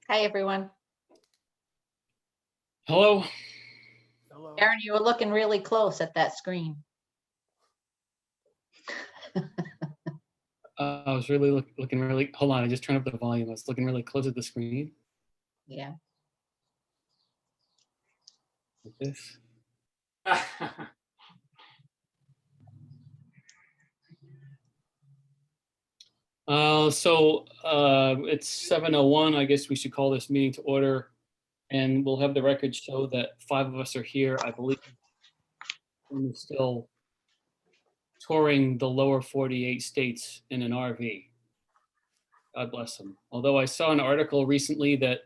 Hi, everyone. Hello. Hello. Aaron, you were looking really close at that screen. I was really looking really, hold on, I just turned up the volume. I was looking really close at the screen Yeah. like this. It's 7:01. I guess we should call this meeting to order, and we'll have the record show that 5 of us are here. I believe we're still touring the lower 48 states in an RV. God bless them. Although I saw an article recently that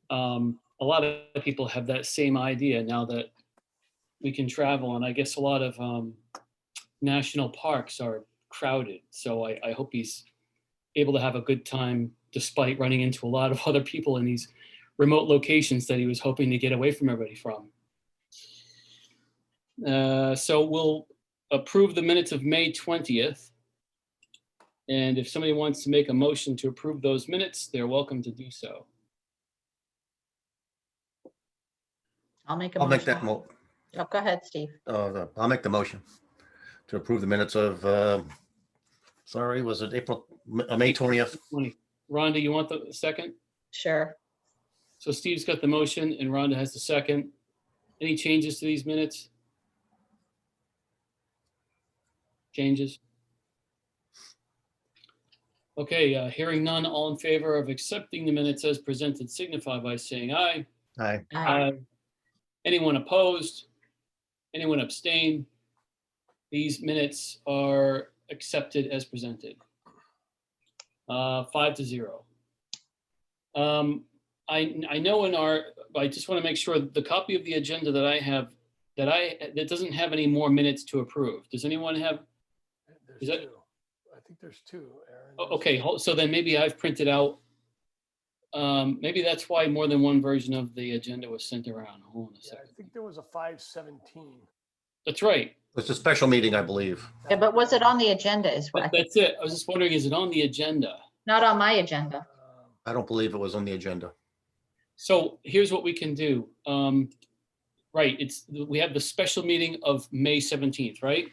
a lot of people have that same idea now that we can travel, and I guess a lot of national parks are crowded. So I hope he's able to have a good time despite running into a lot of other people in these remote locations that he was hoping to get away from everybody from. So we'll approve the minutes of May 20th. And if somebody wants to make a motion to approve those minutes, they're welcome to do so. I'll make a I'll motion. make that Oh, go ahead, Steve. I'll make the motion to approve the minutes of, sorry, was it May 20th? 20. Rhonda, you want the second? Sure. So Steve's got the motion and Rhonda has the second. Any changes to these minutes? Changes? Okay, hearing none, all in favor of accepting the minutes as presented signify by saying aye. Aye. Aye. Anyone opposed? Anyone abstain? These minutes are accepted as presented. 5-0. I know I just want to make sure the copy of the agenda that I have that doesn't have any more minutes to approve. Does anyone have? Is that? Two. I think there's two, Aaron. Okay, so then maybe I've printed out. Maybe that's why more than one version of the agenda was sent around. Hold on a Yeah, second. I think there was a 517. That's right. It's a special meeting, I believe. Yeah, but was it on the agenda is what I think, That's it. I was just wondering, is it on the agenda? not on my agenda. I don't believe it was on the agenda. So here's what we can do. Right, we have the special meeting of May 17th, right?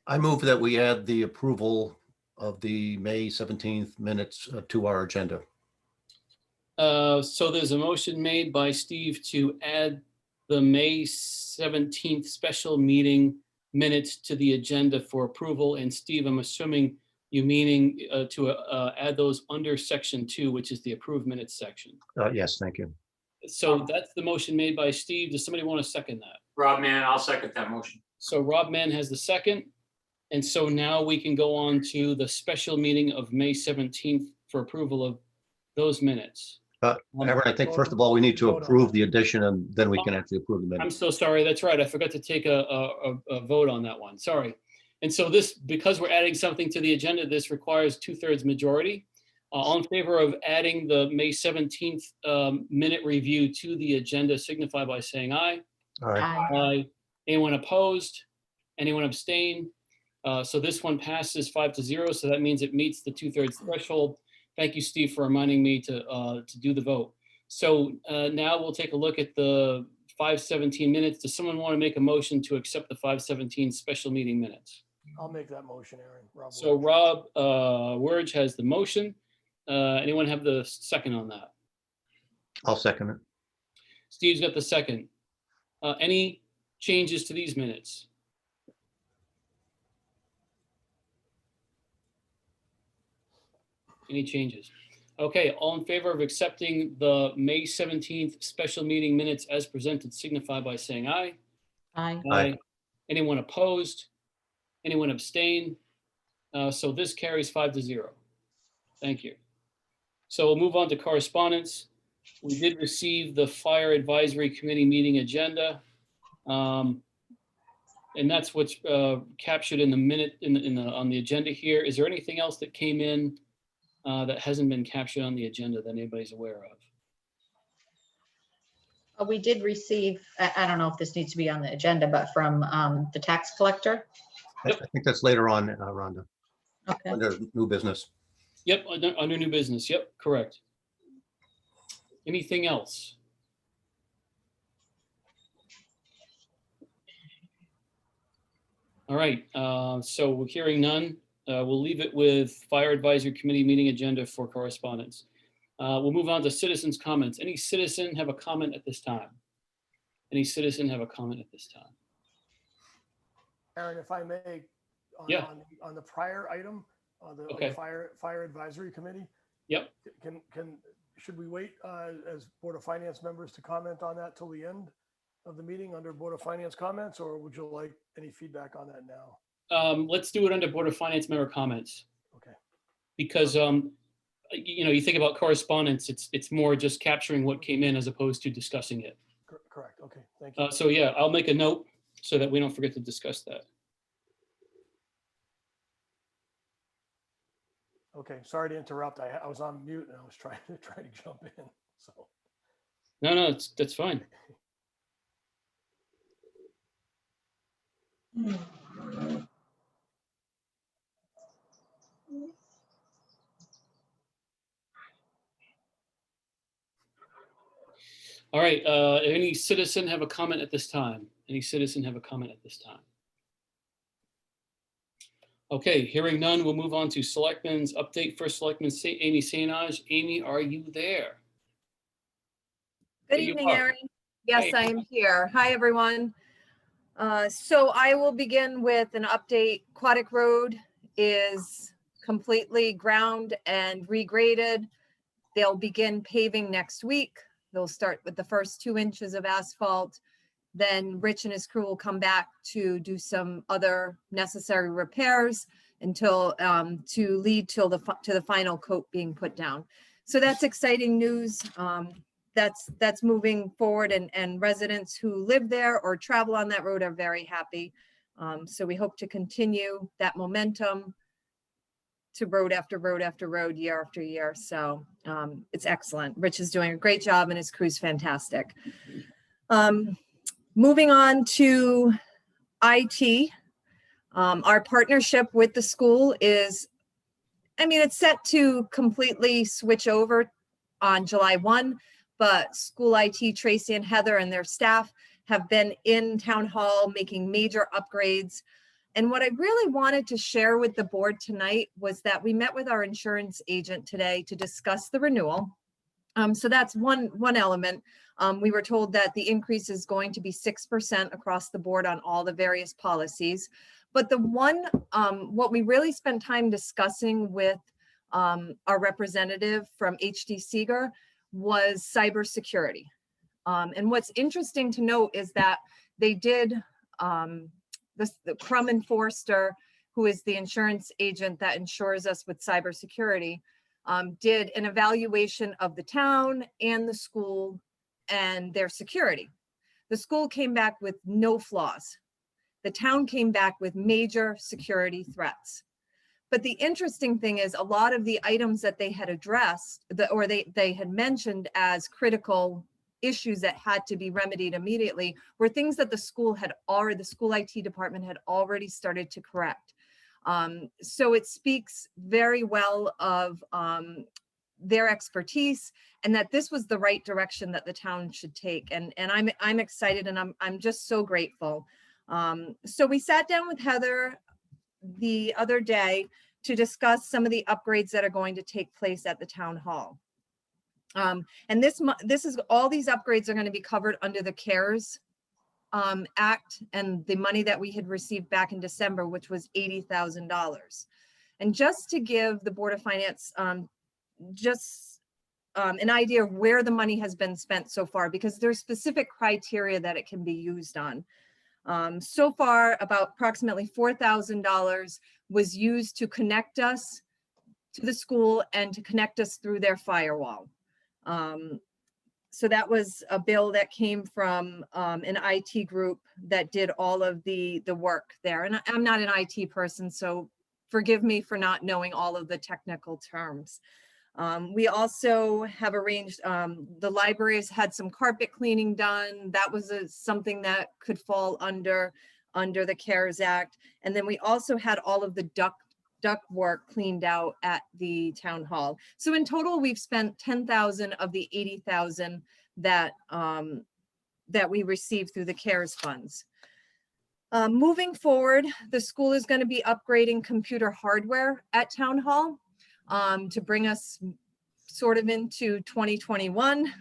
I move that we add the approval of the May 17th minutes to our agenda. So there's a motion made by Steve to add the May 17th special meeting minutes to the agenda for approval. And Steve, I'm assuming you meaning to add those under section 2, which is the approved minutes section. Yes, thank you. So that's the motion made by Steve. Does somebody want to second that? Rob Mann, I'll second that motion. So Rob Mann has the second. And so now we can go on to the special meeting of May 17th for approval of those minutes. Aaron, I think first of all, we need to approve the addition and then we can actually approve the I'm minutes. so sorry. That's right. I forgot to take a vote on that one. Sorry. And so this, because we're adding something to the agenda, this requires 2/3 majority. All in favor of adding the May 17th minute review to the agenda signify by saying aye. All right. Aye. Aye. Anyone opposed? Anyone abstain? So this one passes 5-0. So that means it meets the 2/3 threshold. Thank you, Steve, for reminding me to do the vote. So now we'll take a look at the 5:17 minutes. Does someone want to make a motion to accept the 5:17 special meeting minutes? I'll make that motion, Aaron. Rob So Wilk. Rob Wurge has the motion. Anyone have the second on that? I'll second it. Steve's got the second. Any changes to these minutes? Any changes? Okay, all in favor of accepting the May 17th special meeting minutes as presented signify by saying aye. Aye. Aye. Anyone opposed? Anyone abstain? So this carries 5-0. Thank you. So we'll move on to correspondence. We did receive the Fire Advisory Committee meeting agenda. And that's what's captured in the minute on the agenda here. Is there anything else that came in that hasn't been captured on the agenda that anybody's aware of? We did receive, I don't know if this needs to be on the agenda, but from the tax collector. I think that's later on, Rhonda, Okay. under new business. Yep, under new business. Yep, correct. Anything else? All right, so we're hearing none. We'll leave it with Fire Advisory Committee meeting agenda for correspondence. We'll move on to citizens' comments. Any citizen have a comment at this time? Any citizen have a comment at this time? Aaron, if I may, Yeah. on the prior item, on the Okay. fire advisory committee. Yep. Should we wait as Board of Finance members to comment on that till the end of the meeting under Board of Finance comments, or would you like any feedback on that now? Let's do it under Board of Finance member comments. Okay. Because, you think about correspondence, it's more just capturing what came in as opposed to discussing it. Correct. Okay. Thank you. So yeah, I'll make a note so that we don't forget to discuss that. Okay. Sorry to interrupt. I was on mute and I was trying to jump in. So. No, that's fine. All right, any citizen have a comment at this time? Any citizen have a comment at this time? Okay, hearing none, we'll move on to Selectmen's update. First Selectman Amy Sainage. Amy, are you there? Good There you evening, are. Erin. Yes, Hey. I am here. Hi, everyone. So I will begin with an update. Quadic Road is completely ground and regraded. They'll begin paving next week. They'll start with the first 2 inches of asphalt. Then Rich and his crew will come back to do some other necessary repairs until to lead to the final coat being put down. So that's exciting news. That's moving forward, and residents who live there or travel on that road are very happy. So we hope to continue that momentum to road after road after road, year after year. So it's excellent. Rich is doing a great job and his crew's fantastic. Moving on to IT, our partnership with the school is, it's set to completely switch over on July 1, but school IT, Tracy and Heather and their staff have been in town hall making major upgrades. And what I really wanted to share with the board tonight was that we met with our insurance agent today to discuss the renewal. So that's one element. We were told that the increase is going to be 6% across the board on all the various policies. But the one, what we really spent time discussing with our representative from HD Seeger was cybersecurity. And what's interesting to note is that they did, the Crum and Forster, who is the insurance agent that insures us with cybersecurity, did an evaluation of the town and the school and their security. The school came back with no flaws. The town came back with major security threats. But the interesting thing is a lot of the items that they had addressed, or they had mentioned as critical issues that had to be remedied immediately, were things that the school IT department had already started to correct. So it speaks very well of their expertise, and that this was the right direction that the town should take. And I'm excited, and I'm just so grateful. So we sat down with Heather the other day to discuss some of the upgrades that are going to take place at the town hall. And this is all these upgrades are going to be covered under the CARES Act and the money that we had received back in December, which was $80,000. And just to give the Board of Finance an idea of where the money has been spent so far, because there's specific criteria that it can be used on. So far, about approximately $4,000 was used to connect us to the school and to connect us through their firewall. So that was a bill that came from an IT group that did all of the work there. And I'm not an IT person, so forgive me for not knowing all of the technical terms. We also have arranged, the library has had some carpet cleaning done. That was something that could fall under the CARES Act. And then we also had all of the ductwork cleaned out at the town hall. So in total, we've spent 10,000 of the 80,000 that that we received through the CARES funds. Moving forward, the school is going to be upgrading computer hardware at town hall to bring us sort of into 2021.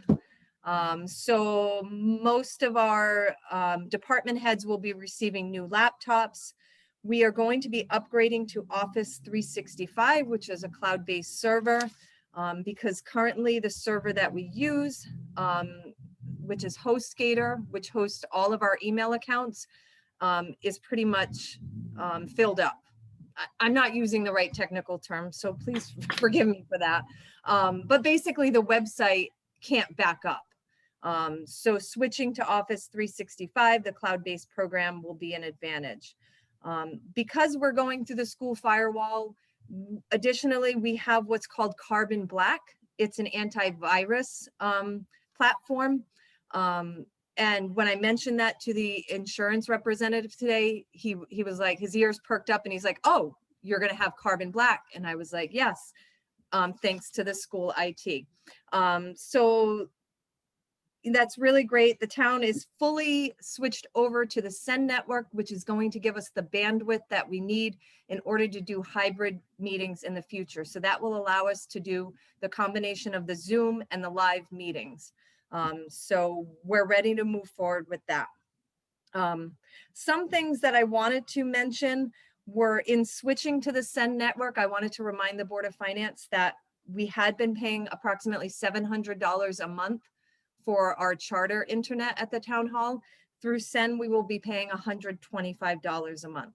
So most of our department heads will be receiving new laptops. We are going to be upgrading to Office 365, which is a cloud-based server, because currently the server that we use, which is HostGator, which hosts all of our email accounts, is pretty much filled up. I'm not using the right technical term, so please forgive me for that. But basically the website can't back up. So switching to Office 365, the cloud-based program, will be an advantage. Because we're going through the school firewall, additionally, we have what's called Carbon Black. It's an antivirus platform. And when I mentioned that to the insurance representative today, he was like, his ears perked up and he's like, oh, you're going to have Carbon Black. And I was like, yes, thanks to the school IT. So that's really great. The town is fully switched over to the Send network, which is going to give us the bandwidth that we need in order to do hybrid meetings in the future. So that will allow us to do the combination of the Zoom and the live meetings. So we're ready to move forward with that. Some things that I wanted to mention were in switching to the Send network. I wanted to remind the Board of Finance that we had been paying approximately $700 a month for our charter internet at the town hall. Through Send, we will be paying $125 a month.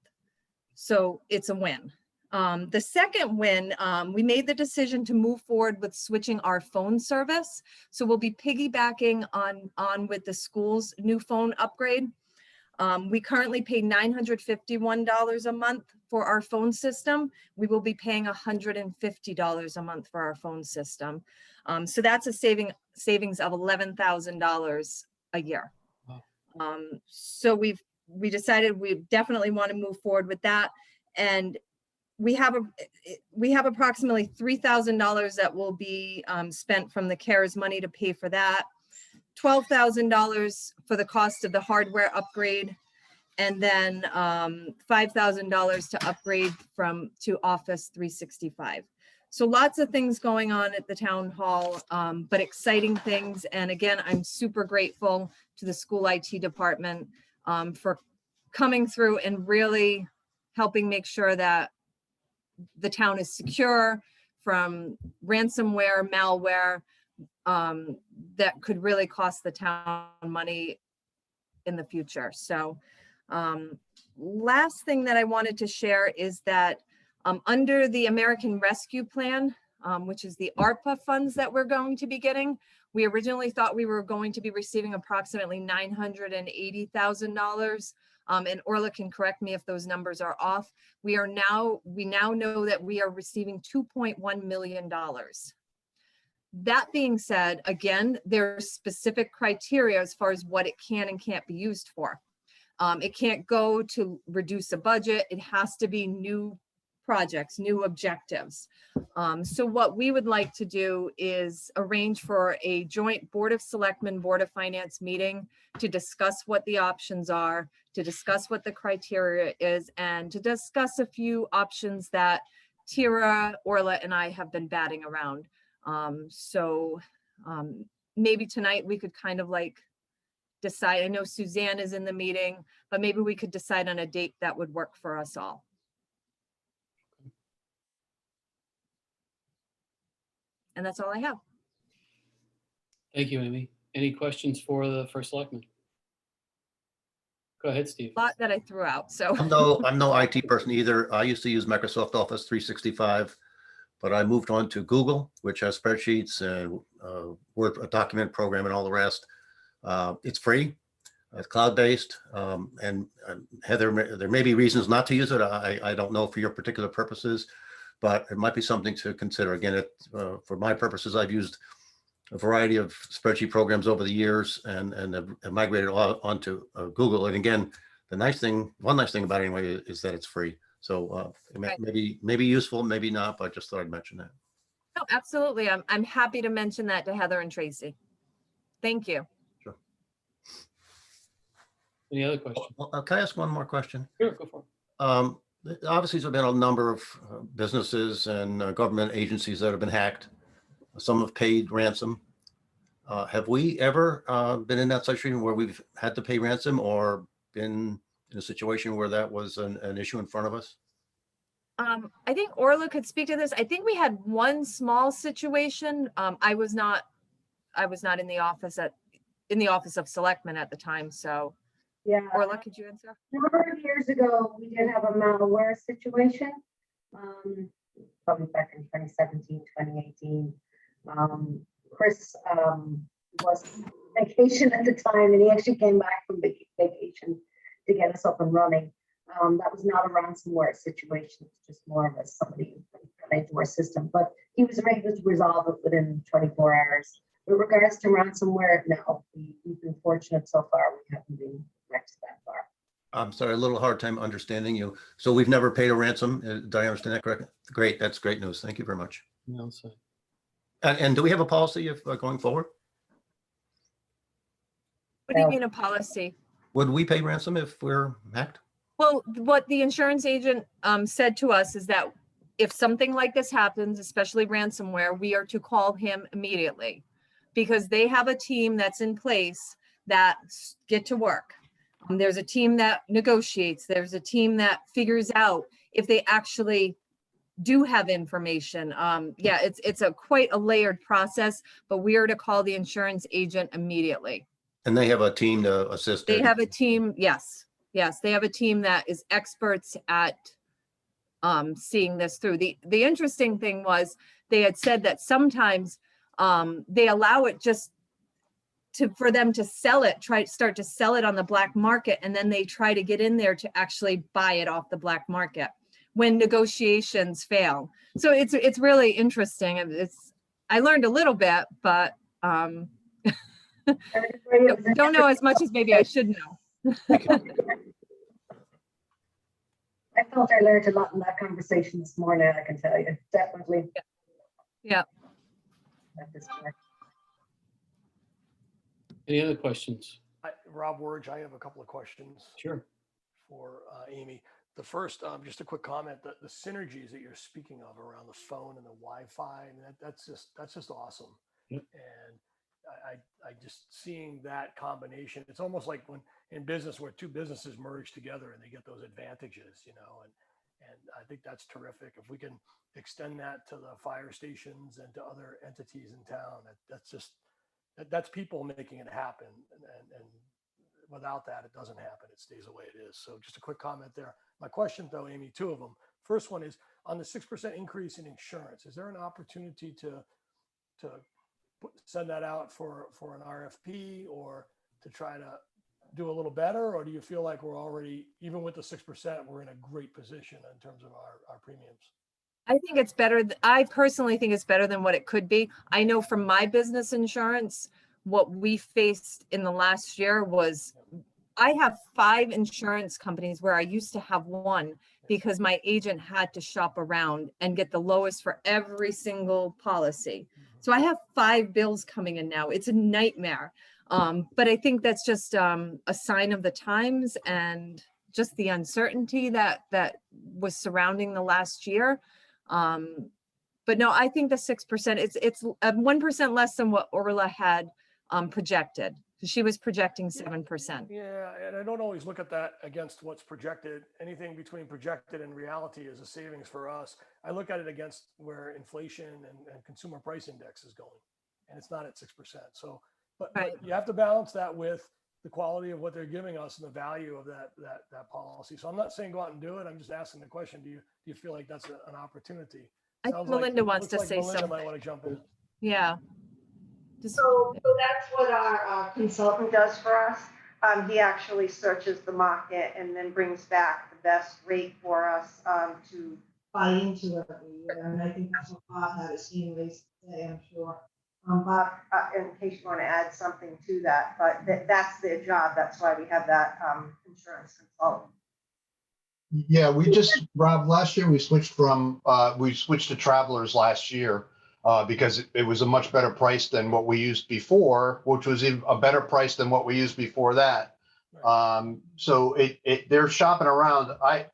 So it's a win. The second win, we made the decision to move forward with switching our phone service. So we'll be piggybacking on with the school's new phone upgrade. We currently pay $951 a month for our phone system. We will be paying $150 a month for our phone system. So that's a savings of $11,000 a year. Wow. So we decided we definitely want to move forward with that. And we have approximately $3,000 that will be spent from the CARES money to pay for that. $12,000 for the cost of the hardware upgrade, and then $5,000 to upgrade to Office 365. So lots of things going on at the town hall, but exciting things. And again, I'm super grateful to the school IT department for coming through and really helping make sure that the town is secure from ransomware, malware, that could really cost the town money in the future. So last thing that I wanted to share is that under the American Rescue Plan, which is the ARPA funds that we're going to be getting, we originally thought we were going to be receiving approximately $980,000. And Orla can correct me if those numbers are off. We now know that we are receiving $2.1 million. That being said, again, there are specific criteria as far as what it can and can't be used for. It can't go to reduce a budget. It has to be new projects, new objectives. So what we would like to do is arrange for a joint Board of Selectmen, Board of Finance meeting to discuss what the options are, to discuss what the criteria is, and to discuss a few options that Tira, Orla, and I have been batting around. Maybe tonight we could kind of like decide, I know Suzanne is in the meeting, but maybe we could decide on a date that would work for us all. And that's all I have. Thank you, Amy. Any questions for the first selectman? Go ahead, Steve. A lot that I threw out, so. I'm no IT person either. I used to use Microsoft Office 365, but I moved on to Google, which has spreadsheets and Word document program and all the rest. It's free, it's cloud-based, and Heather, there may be reasons not to use it. I don't know for your particular purposes, but it might be something to consider. Again, for my purposes, I've used a variety of spreadsheet programs over the years and have migrated onto Google. And again, one nice thing about it anyway is that it's free. So Okay. maybe useful, maybe not, but I just thought I'd mention that. No, absolutely. I'm happy to mention that to Heather and Tracy. Thank you. Any other questions? Well, can I ask one more question? Sure, go for it. Obviously, there's been a number of businesses and government agencies that have been hacked. Some have paid ransom. Have we ever been in that situation where we've had to pay ransom or been in a situation where that was an issue in front of us? I think Orla could speak to this. I think we had one small situation. I was not in the office of selectmen at the time. So Yeah, Orla, could you answer? a number of years ago, we did have a malware situation. Probably back in 2017, 2018. Chris was on vacation at the time, and he actually came back from vacation to get us up and running. That was not a ransomware situation. It's just more of a somebody got into our system, but he was able to resolve it within 24 hours. With regards to ransomware, no, we've been fortunate so far. We haven't been wrecked that far. I'm sorry, a little hard time understanding you. So we've never paid a ransom. Did I understand that correctly? Great. That's great news. Thank you very much. No, so And do we have a policy of going forward? What do you No. mean a policy? Would we pay ransom if we're hacked? Well, what the insurance agent said to us is that if something like this happens, especially ransomware, we are to call him immediately because they have a team that's in place that get to work. There's a team that negotiates. There's a team that figures out if they actually do have information. Yeah, it's quite a layered process, but we are to call the insurance agent immediately. And they have a team to assist. They Ed? have a team, yes, they have a team that is experts at seeing this through. The interesting thing was they had said that sometimes they allow it just for them to sell it, start to sell it on the black market, and then they try to get in there to actually buy it off the black market when negotiations fail. So it's really interesting. I learned a little bit, but don't know as much as maybe I should know. I felt I learned a lot in that conversation this morning, I can tell you, definitely. Yeah. At this point. any other questions? Rob Wurge, I have a couple of questions Sure. for Amy. The first, just a quick comment, that the synergies that you're speaking of around the phone and the Wi-Fi, I mean, that's just awesome. Yep. And I just seeing that combination, it's almost like when in business where two businesses merge together and they get those advantages, and I think that's terrific. If we can extend that to the fire stations and to other entities in town, that's people making it happen. And without that, it doesn't happen. It stays the way it is. So just a quick comment there. My question though, Amy, two of them. First one is on the 6% increase in insurance. Is there an opportunity to send that out for an RFP or to try to do a little better? Or do you feel like we're already, even with the 6%, we're in a great position in terms of our premiums? I think it's better. I personally think it's better than what it could be. I know from my business insurance, what we faced in the last year was I have 5 insurance companies where I used to have one because my agent had to shop around and get the lowest for every single policy. So I have 5 bills coming in now. It's a nightmare. But I think that's just a sign of the times and just the uncertainty that was surrounding the last year. But no, I think the 6%, it's 1% less than what Orla had projected. She was projecting 7%. Yeah, and I don't always look at that against what's projected. Anything between projected and reality is a savings for us. I look at it against where inflation and consumer price index is going, and it's not at 6%. So, but you have to balance that with the quality of what they're giving us and the value of that policy. So I'm not saying go out and do it. I'm just asking the question: Do you feel like that's an opportunity? I think Melinda wants to say Melinda something. might want to jump in. Yeah. So that's what our consultant does for us. He actually searches the market and then brings back the best rate for us to buy into every year. And I think that's what Bob had his hand raised today, I'm sure. Bob, in case you want to add something to that, but that's their job. That's why we have that insurance consultant. Yeah, Rob, last year we switched to Travelers last year because it was a much better price than what we used before, which was even a better price than what we used before that. So they're shopping around. I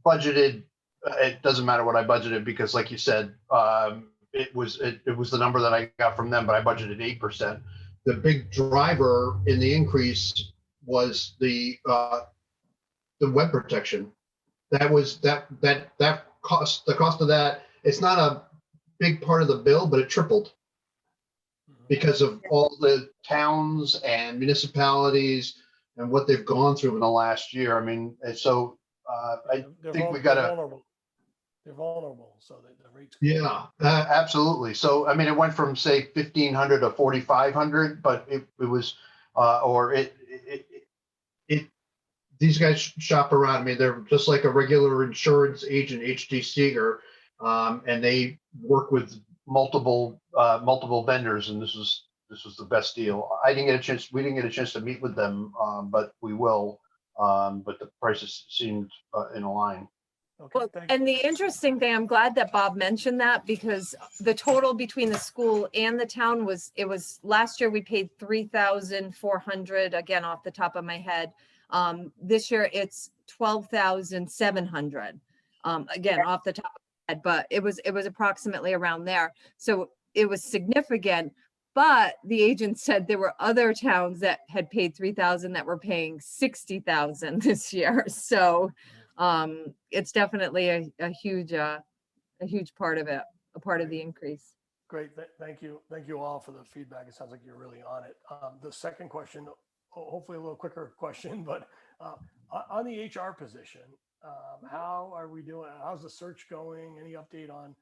budgeted, it doesn't matter what I budgeted because like you said, it was the number that I got from them, but I budgeted 8%. The big driver in the increase was the web protection. That was that cost, the cost of that. It's not a big part of the bill, but it tripled because of all the towns and municipalities and what they've gone through in the last year. I mean, and so I think we got to. They're vulnerable, so the rates. Yeah, absolutely. So, I mean, it went from say 1,500 to 4,500, but it was, these guys shop around. I mean, they're just like a regular insurance agent, HT Seeger, and they work with multiple vendors, and this was the best deal. We didn't get a chance to meet with them, but we will. But the prices seemed in line. Okay, Well, thank you. and the interesting thing, I'm glad that Bob mentioned that because the total between the school and the town was last year we paid 3,400, again, off the top of my head. This year it's 12,700, again, off the top of my head, but it was approximately around there. So it was significant, but the agent said there were other towns that had paid 3,000 that were paying 60,000 this year. So it's definitely a huge part of it, a part of the increase. Great, thank you. Thank you all for the feedback. It sounds like you're really on it. The second question, hopefully a little quicker question, but on the HR position, how are we doing? How's the search going? Any update on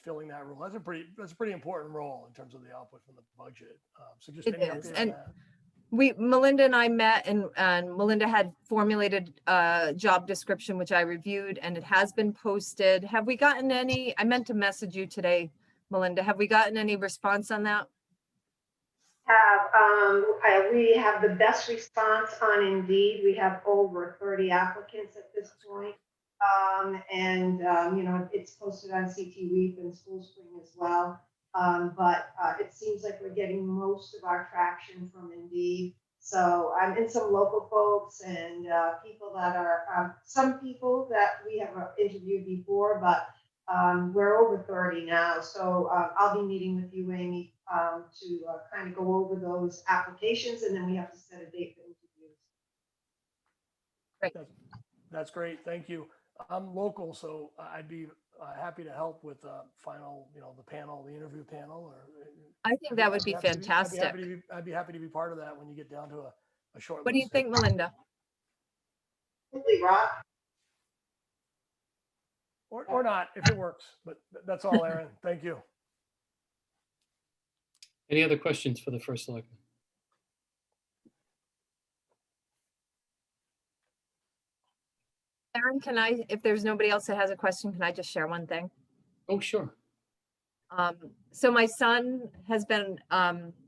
filling that role? That's a pretty important role in terms of the output from the budget. So just It any is, update on and that? Melinda and I met and Melinda had formulated a job description, which I reviewed, and it has been posted. Have we gotten any, I meant to message you today, Melinda, have we gotten any response on that? We have the best response on Indeed. We have over 30 applicants at this point. It's posted on CT Week and School Spring as well. But it seems like we're getting most of our traction from Indeed. So I'm in some local folks and people that are, some people that we have interviewed before, but we're over 30 now. So I'll be meeting with you, Amy, to kind of go over those applications, and then we have to set a date for interviews. That's great. Thank you. I'm local, so I'd be happy to help with the final, the interview panel. I think that would be fantastic. I'd be happy to be part of that when you get down to a short list. What do you think, Melinda? Rob? Or not, if it works, but that's all, Aaron. Thank you. Any other questions for the first selectman? Aaron, if there's nobody else that has a question, can I just share one thing? Oh, sure. So my son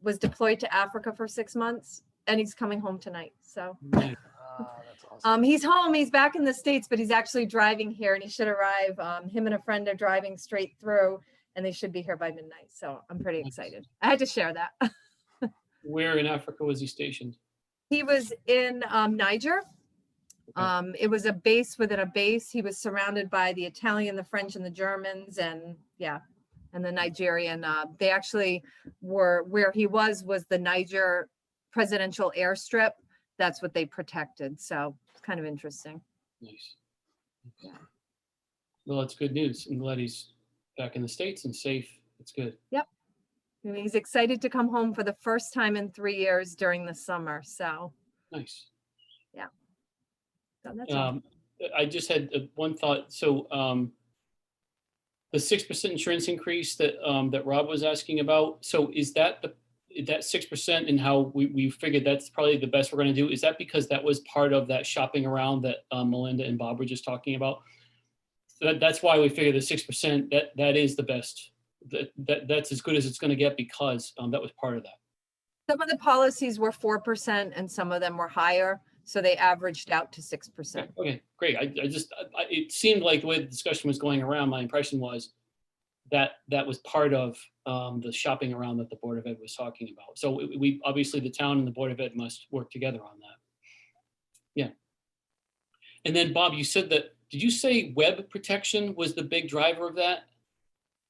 was deployed to Africa for 6 months and he's coming home tonight. So Nice. That's awesome. he's home, he's back in the States, but he's actually driving here and he should arrive. Him and a friend are driving straight through and they should be here by midnight. So I'm pretty excited. I had to share that. Where in Africa was he stationed? He was in Niger. It was a base within a base. He was surrounded by the Italian, the French, and the Germans, and the Nigerian. They actually were where he was the Niger presidential airstrip. That's what they protected. So it's kind of interesting. Nice. Okay. Well, that's good news. I'm glad he's back in the States and safe. It's good. Yep. And he's excited to come home for the first time in 3 years during the summer. So Nice. yeah. So that's all. I just had one thought. So the 6% insurance increase that Rob was asking about. So is that that 6% and how we figured that's probably the best we're going to do? Is that because that was part of that shopping around that Melinda and Bob were just talking about? So that's why we figured the 6% that is the best. That's as good as it's going to get because that was part of that. Some of the policies were 4% and some of them were higher. So they averaged out to 6%. Okay, great. It seemed like the way the discussion was going around, my impression was that that was part of the shopping around that the Board of Ed was talking about. So we obviously, the town and the Board of Ed must work together on that. Yeah. And then Bob, you said that, did you say web protection was the big driver of that?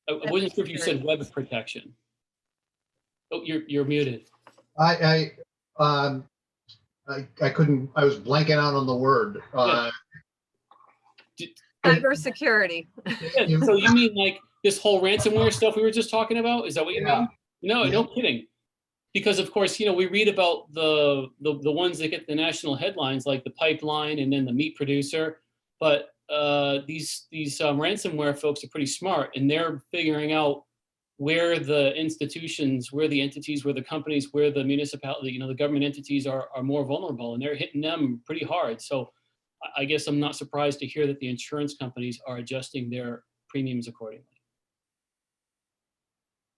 I wasn't sure if you said web protection. Oh, you're muted. I couldn't, I was blanking out on the word. Cybersecurity. Yeah, so you mean like this whole ransomware stuff we were just talking about? Is that what you Yeah. mean? No, Yeah. no kidding. Because of course, we read about the ones that get the national headlines, like the pipeline and then the meat producer. But these ransomware folks are pretty smart, and they're figuring out where the institutions, where the entities, where the companies, where the municipality, the government entities are more vulnerable, and they're hitting them pretty hard. So I guess I'm not surprised to hear that the insurance companies are adjusting their premiums accordingly.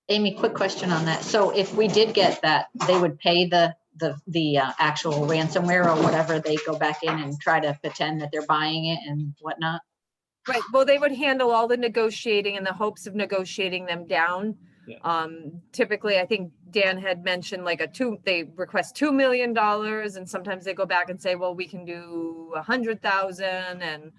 Amy, quick question on that. So if we did get that, they would pay the actual ransomware or whatever, they go back in and try to pretend that they're buying it and whatnot? Right. Well, they would handle all the negotiating in the hopes of negotiating them down. Yeah. Typically, I think Dan had mentioned like they request $2 million, and sometimes they go back and say, well, we can do 100,000, and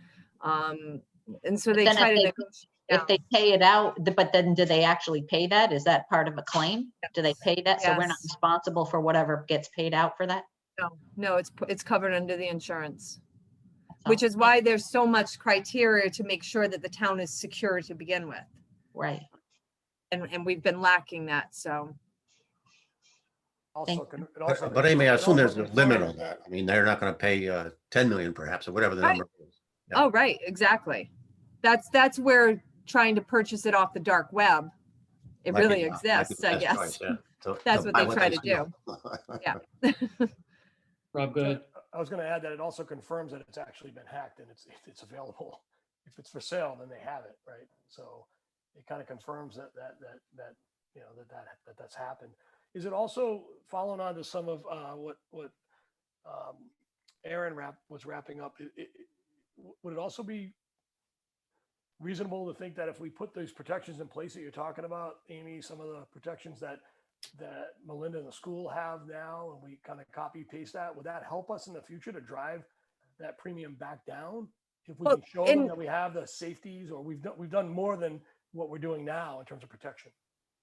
so they Then try to if negotiate. If they pay it out, but then do they actually pay that? Is that part of a claim? Do they pay that? So we're not Yes. responsible for whatever gets paid out for that? No, it's covered under the insurance, That's all. which is why there's so much criteria to make sure that the town is secure to begin with. Right. And we've been lacking that, so. Also, But Amy, I assume there's a limit on confirms- that. I mean, they're not going to pay 10 million perhaps, or whatever the Right. number is. Yeah. Oh, right, exactly. That's where trying to purchase it off the dark web, it Might be- really might be exists, the I best guess. choice, yeah. That's what buy they try to steal. Yeah. Rob, go ahead. I was going to add that it also confirms that it's actually been hacked and it's available. If it's for sale, then they have it, right? So it kind of confirms that's happened. Is it also following on to some of what Aaron was wrapping up? Would it also be reasonable to think that if we put those protections in place that you're talking about, Amy, some of the protections that Melinda and the school have now, and we kind of copy paste that, would that help us in the future to drive that premium back down? If we can show them that we have the safeties, or we've done more than what we're doing now in terms of protection.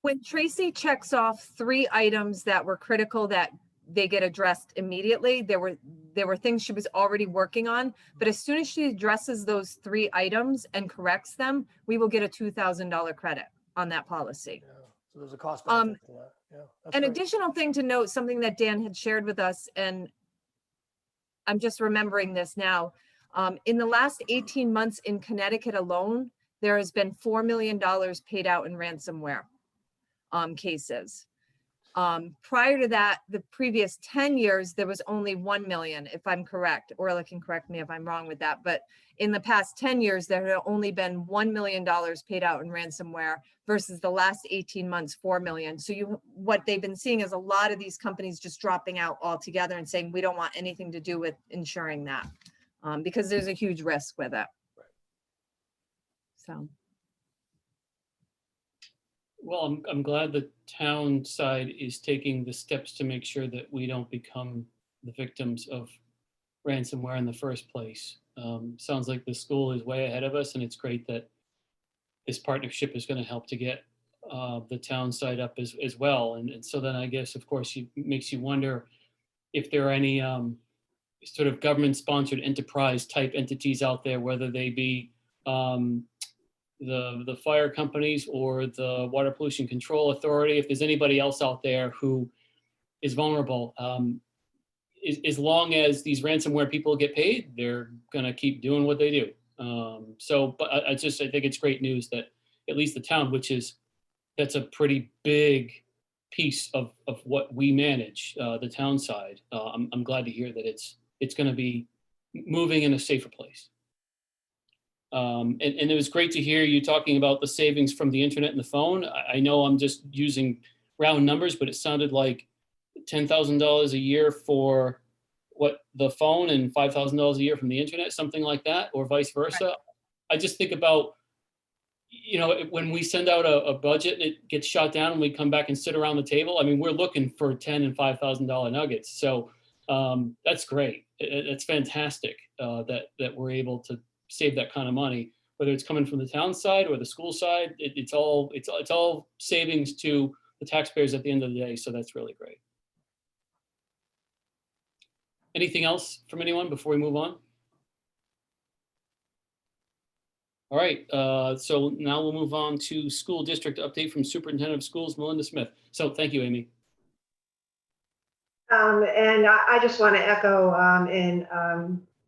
When Tracy checks off 3 items that were critical that they get addressed immediately, there were things she was already working on, but as soon as she addresses those 3 items and corrects them, we will get a $2,000 credit on that policy. Yeah. So there's a cost benefit to that. Yeah. That's An great. additional thing to note, something that Dan had shared with us, and I'm just remembering this now. In the last 18 months in Connecticut alone, there has been $4 million paid out in ransomware cases. Prior to that, the previous 10 years, there was only 1 million, if I'm correct. Orla can correct me if I'm wrong with that. But in the past 10 years, there had only been $1 million paid out in ransomware versus the last 18 months, 4 million. So what they've been seeing is a lot of these companies just dropping out altogether and saying, we don't want anything to do with insuring that because there's a huge risk with it. So. Well, I'm glad the town side is taking the steps to make sure that we don't become the victims of ransomware in the first place. Sounds like the school is way ahead of us, and it's great that this partnership is going to help to get the town side up as well. And so then I guess, of course, it makes you wonder if there are any sort of government-sponsored enterprise type entities out there, whether they be the fire companies or the Water Pollution Control Authority, if there's anybody else out there who is vulnerable. As long as these ransomware people get paid, they're gonna keep doing what they do. But I think it's great news that at least the town, that's a pretty big piece of what we manage, the town side. I'm glad to hear that it's gonna be moving in a safer place. And it was great to hear you talking about the savings from the internet and the phone. I know I'm just using round numbers, but it sounded like $10,000 a year for what, the phone and $5,000 a year from the internet, something like that, or vice versa. I just think about, when we send out a budget and it gets shot down and we come back and sit around the table, I mean, we're looking for $10 and $5,000 nuggets. So that's great. It's fantastic that we're able to save that kind of money, whether it's coming from the town side or the school side. It's all savings to the taxpayers at the end of the day. So that's really great. Anything else from anyone before we move on? All right, so now we'll move on to school district update from Superintendent of Schools, Melinda Smith. So thank you, Amy. And I just want to echo and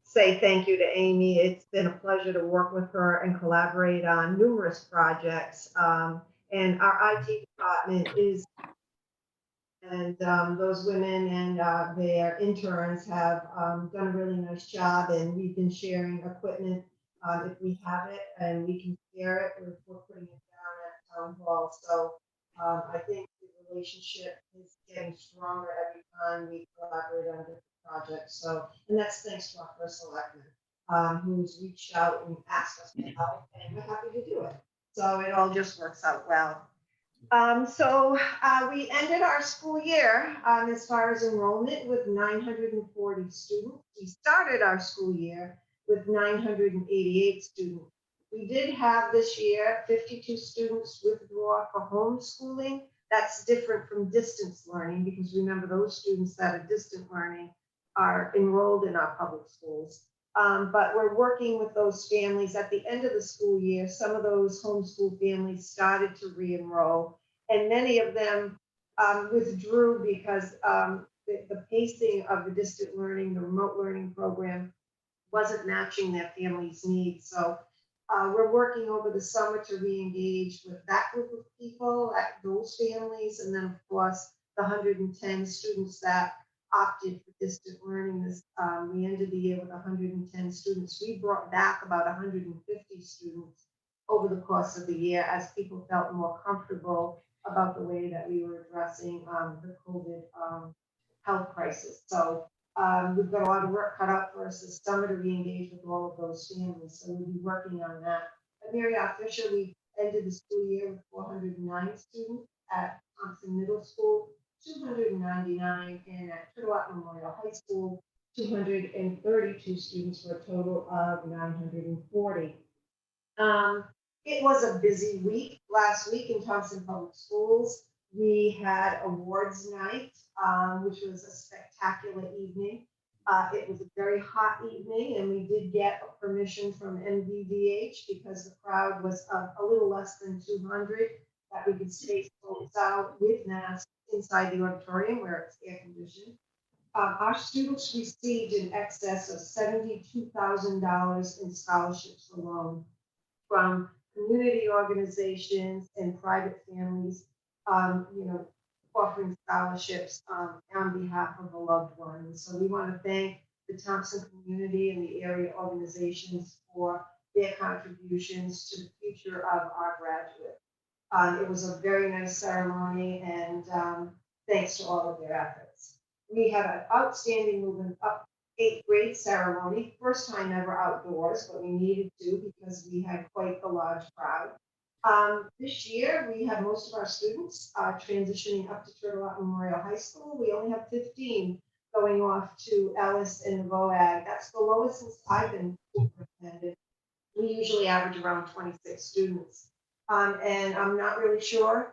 say thank you to Amy. It's been a pleasure to work with her and collaborate on numerous projects. And our IT department and those women and their interns have done a really nice job, and we've been sharing equipment if we have it and we can share it. We're putting it down at town hall. So I think the relationship is getting stronger every time we collaborate on different projects. So, and that's thanks to our first selectman who's reached out and asked us to help, and we're happy to do it. So it all just works out well. So we ended our school year as far as enrollment with 940 students. We started our school year with 988 students. We did have this year 52 students withdraw for homeschooling. That's different from distance learning, because remember, those students that are distant learning are enrolled in our public schools. But we're working with those families at the end of the school year. Some of those homeschool families started to re-enroll, and many of them withdrew because the pacing of the distant learning, the remote learning program, wasn't matching their family's needs. So we're working over the summer to re-engage with that group of people, at those families, and then of course the 110 students that opted for distant learning. We ended the year with 110 students. We brought back about 150 students over the course of the year as people felt more comfortable about the way that we were addressing the COVID health crisis. So we've got a lot of work cut out for us this summer to re-engage with all of those families. So we'll be working on that. At Marriott Fisher, we ended the school year with 409 students. At Thompson Middle School, 299, and at Turtle Memorial High School, 232 students for a total of 940. It was a busy week last week in Thompson Public Schools. We had awards night, which was a spectacular evening. It was a very hot evening, and we did get a permission from MVDH because the crowd was a little less than 200, that we could space folks out with masks inside the auditorium where it's air conditioned. Our students received in excess of $72,000 in scholarships alone from community organizations and private families, offering scholarships on behalf of a loved one. So we want to thank the Thompson community and the area organizations for their contributions to the future of our graduates. It was a very nice ceremony, and thanks to all of their efforts. We had an outstanding moving up 8th grade ceremony, first time ever outdoors, but we needed to because we had quite a large crowd. This year, we have most of our students transitioning up to Turtle Memorial High School. We only have 15 going off to Ellis and VOAG. That's the lowest since I've been superintendent. We usually average around 26 students. And I'm not really sure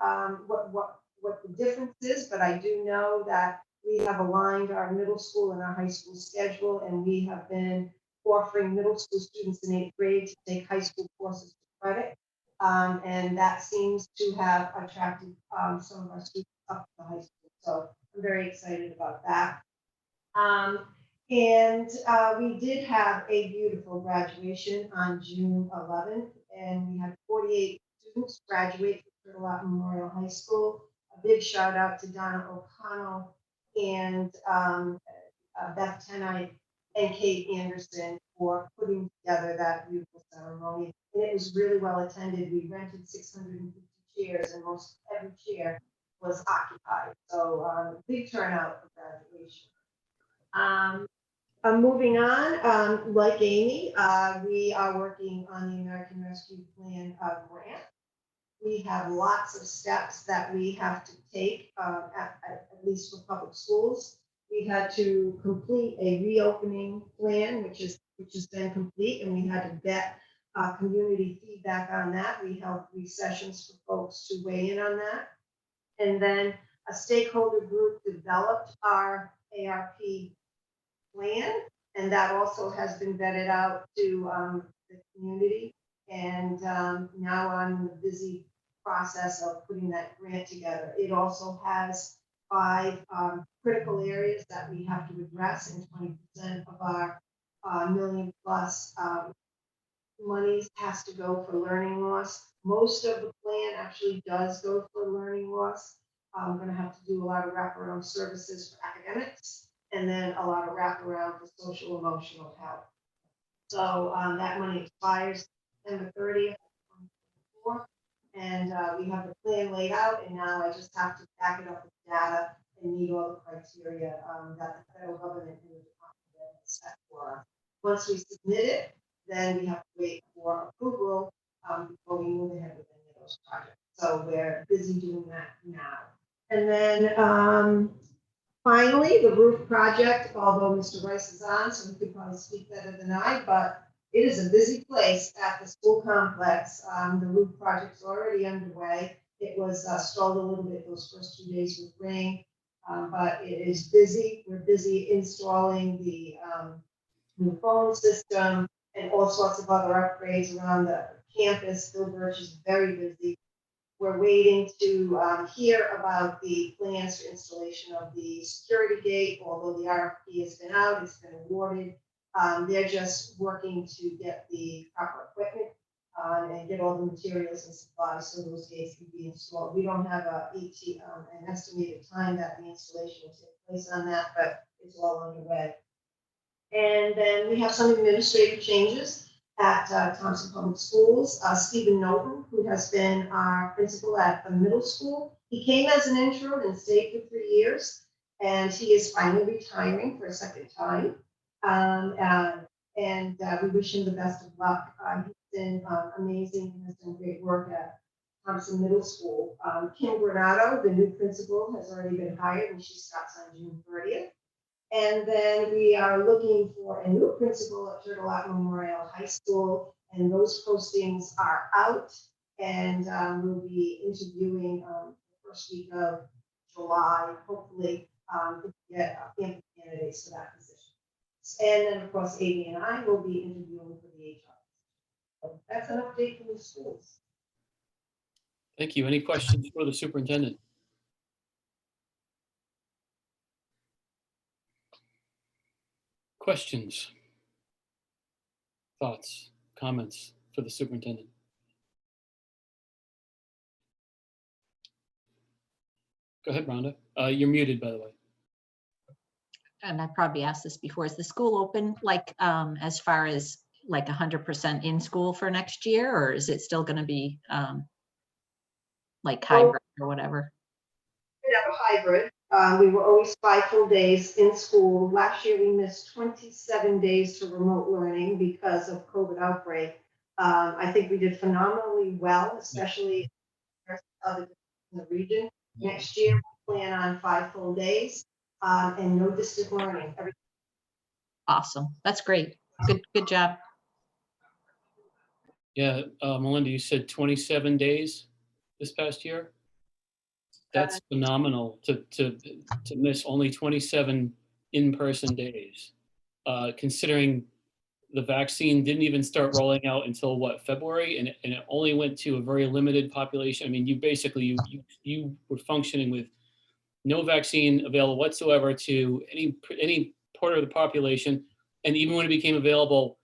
what the difference is, but I do know that we have aligned our middle school and our high school schedule, and we have been offering middle school students in 8th grade to take high school courses for credit. And that seems to have attracted some of our students up to the high school. So I'm very excited about that. And we did have a beautiful graduation on June 11th, and we had 48 students graduate from Turtle Memorial High School. A big shout out to Donna O'Connell and Beth Tenite and Kate Anderson for putting together that beautiful ceremony. And it was really well attended. We rented 650 chairs, and most every chair was occupied. So big turnout for graduation. Moving on, like Amy, we are working on the American Rescue Plan grant. We have lots of steps that we have to take, at least for public schools. We had to complete a reopening plan, which has been complete, and we had to get community feedback on that. We held 3 sessions for folks to weigh in on that. And then a stakeholder group developed our ARP plan, and that also has been vetted out to the community. And now I'm in the busy process of putting that grant together. It also has 5 critical areas that we have to address, and 20% of our million plus monies has to go for learning loss. Most of the plan actually does go for learning loss. I'm going to have to do a lot of wraparound services for academics, and then a lot of wraparound for social emotional health. So that money expires September 30th, 2024, and we have the plan laid out, and now I just have to back it up with data and meet all the criteria that the federal government and the department has set for us. Once we submit it, then we have to wait for approval before we move ahead with any of those projects. So we're busy doing that now. And then finally, the roof project, although Mr. Rice is on, so he could probably speak better than I, but it is a busy place at the school complex. The roof project's already underway. It was stalled a little bit those first 2 days with rain, but it is busy. We're busy installing the new phone system and all sorts of other upgrades around the campus. Phil Birch is very busy. We're waiting to hear about the plans for installation of the security gate, although the RFP has been out, it's been awarded. They're just working to get the proper equipment and get all the materials and supplies so those gates can be installed. We don't have an estimated time that the installation will take place on that, but it's all underway. And then we have some administrative changes at Thompson Public Schools. Stephen Noble, who has been our principal at the middle school, he came as an interim and stayed for 3 years, and he is finally retiring for a second time. We wish him the best of luck. He's been amazing and has done great work at Thompson Middle School. Kim Granado, the new principal, has already been hired, and she starts on June 30th. And then we are looking for a new principal at Turtle Rock Memorial High School, and those postings are out, and we'll be interviewing the first week of July, hopefully, to get ample candidates for that position. And then, of course, Amy and I will be interviewing for the HR. So that's an update from the schools. Thank you. Any questions for the superintendent? Questions, thoughts, comments for the superintendent? Go ahead, Rhonda. You're muted, by the way. And I probably asked this before, is the school open, like, as far as like 100% in school for next year, or is it still going to be like hybrid or whatever? We have a hybrid. We were always 5 full days in school. Last year, we missed 27 days to remote learning because of COVID outbreak. I think we did phenomenally well, especially in the region. Next year, we plan on 5 full days and no distant learning. Awesome. That's great. Good job. Yeah, Melinda, you said 27 days this past year? That's phenomenal to miss only 27 in-person days, considering the vaccine didn't even start rolling out until what, February, and it only went to a very limited population. I mean, you basically you were functioning with no vaccine available whatsoever to any part of the population, and even when it became available,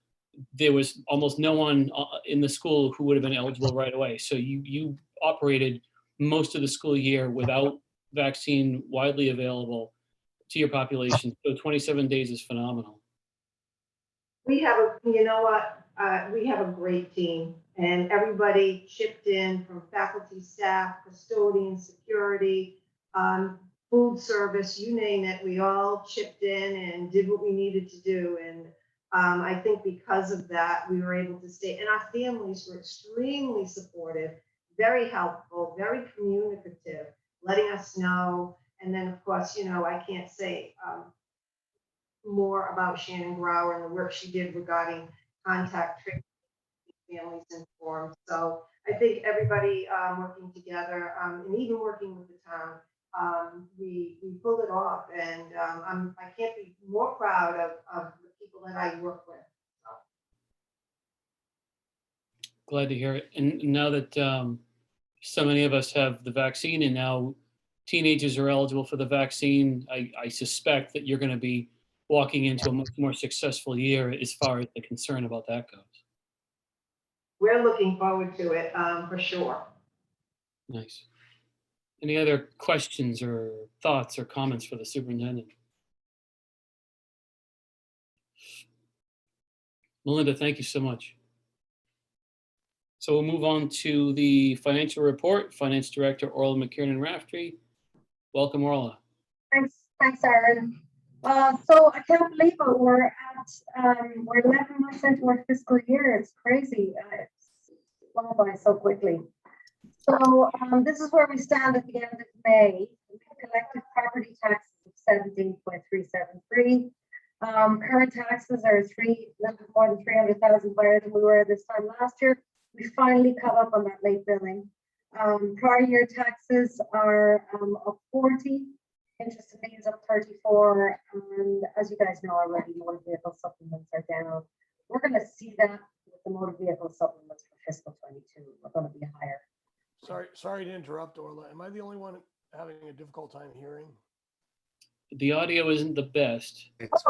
there was almost no one in the school who would have been eligible right away. So you operated most of the school year without vaccine widely available to your population. So 27 days is phenomenal. We have you know what? We have a great team, and everybody chipped in from faculty, staff, custodians, security. food service, you name it, we all chipped in and did what we needed to do. And I think because of that, we were able to stay, and our families were extremely supportive, very helpful, very communicative, letting us know. And then, of course, you know, I can't say more about Shannon Grauer and the work she did regarding contact tracing, families informed. So I think everybody working together and even working with the town, we pulled it off, and I can't be more proud of the people that I work with. Glad to hear it. And now that so many of us have the vaccine and now teenagers are eligible for the vaccine, I suspect that you're going to be walking into a much more successful year as far as the concern about that goes. We're looking forward to it for sure. Nice. Any other questions or thoughts or comments for the superintendent? Melinda, thank you so much. So we'll move on to the financial report. Finance Director Orla McKiernan Raftery. Welcome, Orla. Thanks, Aaron. So I can't believe it. We're 11 months into our fiscal year. It's crazy. It's gone by so quickly. So this is where we stand at the end of May. We collected property taxes of 17.373. Current taxes are little more than 300,000 higher than we were this time last year. We finally caught up on that late billing. Prior year taxes are up 40, interest and fees up 34, and as you guys know already, motor vehicle supplements are down. We're going to see that with the motor vehicle supplements for fiscal 22. We're going to be higher. Sorry to interrupt, Orla. Am I the only one having a difficult time hearing? The audio isn't the best. It's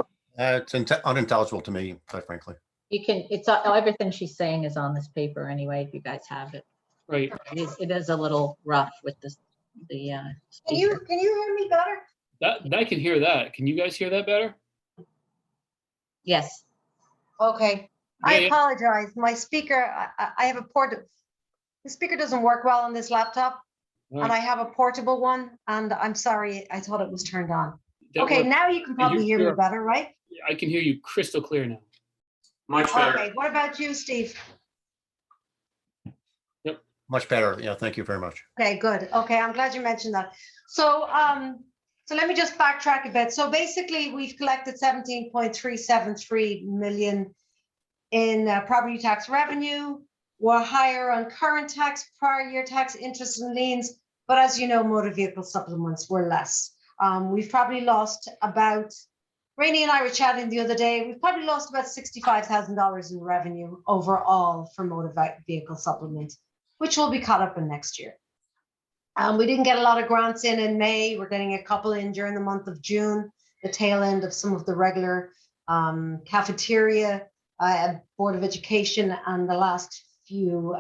unintelligible to me, quite frankly. You can, everything she's saying is on this paper anyway, if you guys have it. Right. It is a little rough with the Can speaker. you hear me better? I can hear that. Can you guys hear that better? Yes. Okay. Yeah, I yeah. apologize. My speaker, I have a the speaker doesn't work well on this laptop, All and I right. have a portable one, and I'm sorry, I thought it was turned on. That Okay, works. now you can probably hear me better, right? I can hear you crystal clear now. Much better. Okay, what about you, Steve? Much better. Yeah, thank you very much. Okay, good. Okay, I'm glad you mentioned that. So, so let me just backtrack a bit. So basically, we've collected 17.373 million in property tax revenue. We're higher on current tax, prior year tax, interest and liens, but as you know, motor vehicle supplements were less. We've probably lost about, Rainey and I were chatting the other day, we've probably lost about $65,000 in revenue overall for motor vehicle supplement, which will be caught up in next year. We didn't get a lot of grants in May. We're getting a couple in during the month of June, the tail end of some of the regular cafeteria, Board of Education, and the last few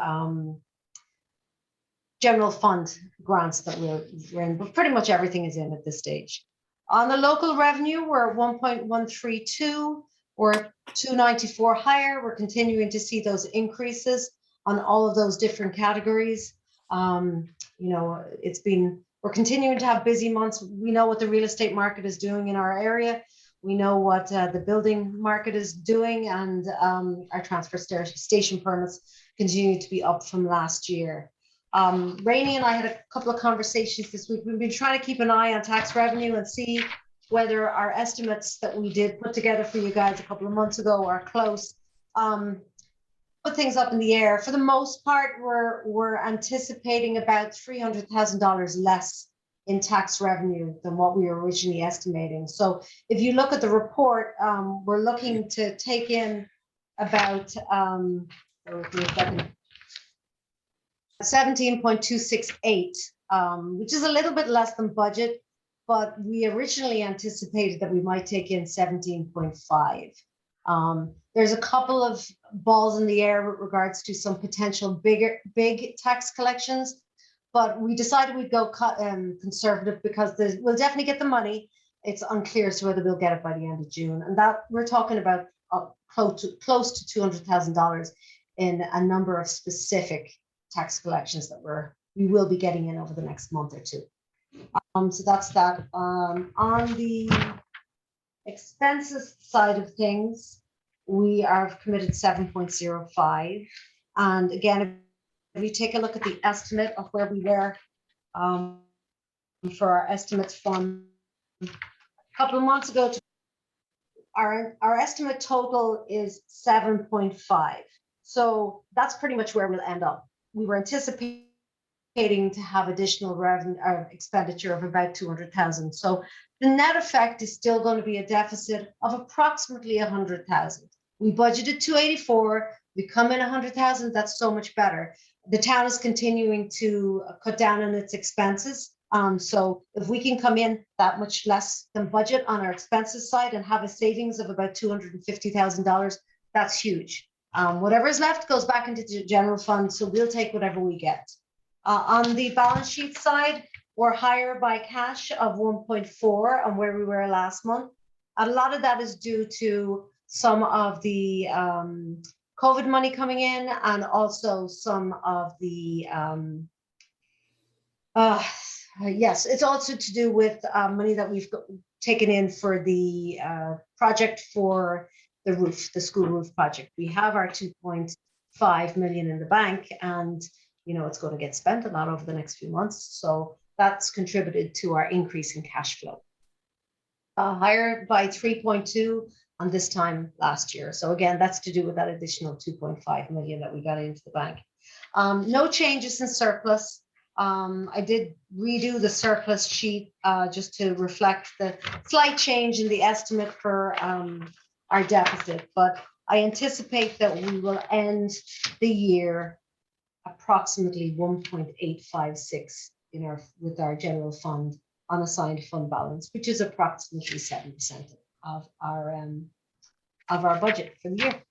general fund grants that we're in, but pretty much everything is in at this stage. On the local revenue, we're at 1.132, we're 294 higher. We're continuing to see those increases on all of those different categories. You know, we're continuing to have busy months. We know what the real estate market is doing in our area. We know what the building market is doing, and our transfer station permits continue to be up from last year. Rainey and I had a couple of conversations this week. We've been trying to keep an eye on tax revenue and see whether our estimates that we did put together for you guys a couple of months ago are close. Put things up in the air. For the most part, we're anticipating about $300,000 less in tax revenue than what we were originally estimating. So if you look at the report, we're looking to take in about 17.268, which is a little bit less than budget, but we originally anticipated that we might take in 17.5. There's a couple of balls in the air with regards to some potential big tax collections, but we decided we'd go conservative because we'll definitely get the money. It's unclear as to whether we'll get it by the end of June, and that we're talking about close to $200,000 in a number of specific tax collections that we will be getting in over the next month or two. So that's that. On the expenses side of things, we are committed 7.05. And again, if you take a look at the estimate of where we were for our estimates from a couple of months ago, our estimate total is 7.5. So that's pretty much where we'll end up. We were anticipating to have additional revenue or expenditure of about 200,000. So the net effect is still going to be a deficit of approximately 100,000. We budgeted 284. We come in 100,000. That's so much better. The town is continuing to cut down on its expenses. So if we can come in that much less than budget on our expenses side and have a savings of about $250,000, that's huge. Whatever is left goes back into the general fund. So we'll take whatever we get. On the balance sheet side, we're higher by cash of 1.4 on where we were last month. A lot of that is due to some of the COVID money coming in and also some of the, yes, it's also to do with money that we've taken in for the project for the roof, the school roof project. We have our 2.5 million in the bank, and you know, it's going to get spent a lot over the next few months. So that's contributed to our increase in cash flow. Higher by 3.2 on this time last year. So again, that's to do with that additional 2.5 million that we got into the bank. No changes in surplus. I did redo the surplus sheet just to reflect the slight change in the estimate for our deficit, but I anticipate that we will end the year approximately 1.856 with our general fund unassigned fund balance, which is approximately 7% of our budget for the year.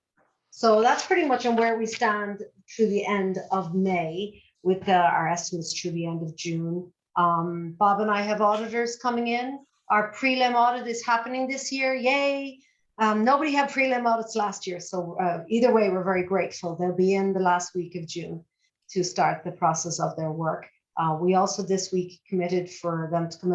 So that's pretty much on where we stand through the end of May with our estimates through the end of June. Bob and I have auditors coming in. Our prelim audit is happening this year. Yay. Nobody had prelim audits last year. So either way, we're very grateful. They'll be in the last week of June to start the process of their work. We also this week committed for them to come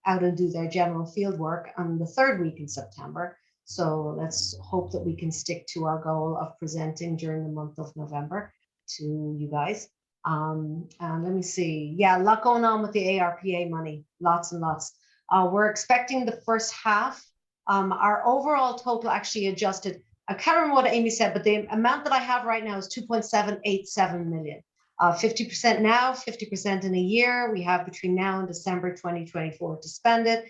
out and do their general field work on the third week in September. So let's hope that we can stick to our goal of presenting during the month of November to you guys. And let me see. Yeah, a lot going on with the ARPA money, lots and lots. We're expecting the first half. Our overall total actually adjusted. I can't remember what Amy said, but the amount that I have right now is 2.787 million. 50% now, 50% in a year. We have between now and December 2024 to spend it.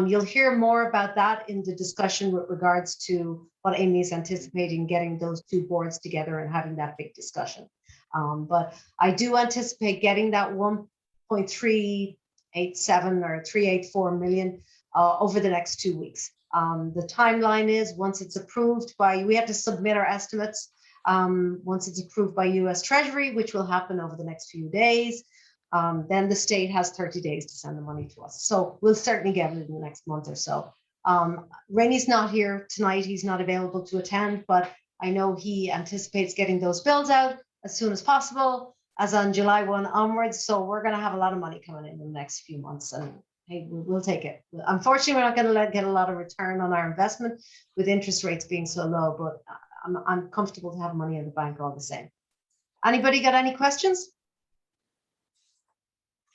You'll hear more about that in the discussion with regards to what Amy is anticipating getting those two boards together and having that big discussion. But I do anticipate getting that 1.387 or 384 million over the next 2 weeks. The timeline is once it's approved by, we have to submit our estimates. Once it's approved by US Treasury, which will happen over the next few days, then the state has 30 days to send the money to us. So we'll certainly get it in the next month or so. Rainey's not here tonight. He's not available to attend, but I know he anticipates getting those bills out as soon as possible, as on July 1 onwards. So we're going to have a lot of money coming in the next few months, and hey, we'll take it. Unfortunately, we're not going to get a lot of return on our investment with interest rates being so low, but I'm comfortable to have money in the bank all the same. Anybody got any questions?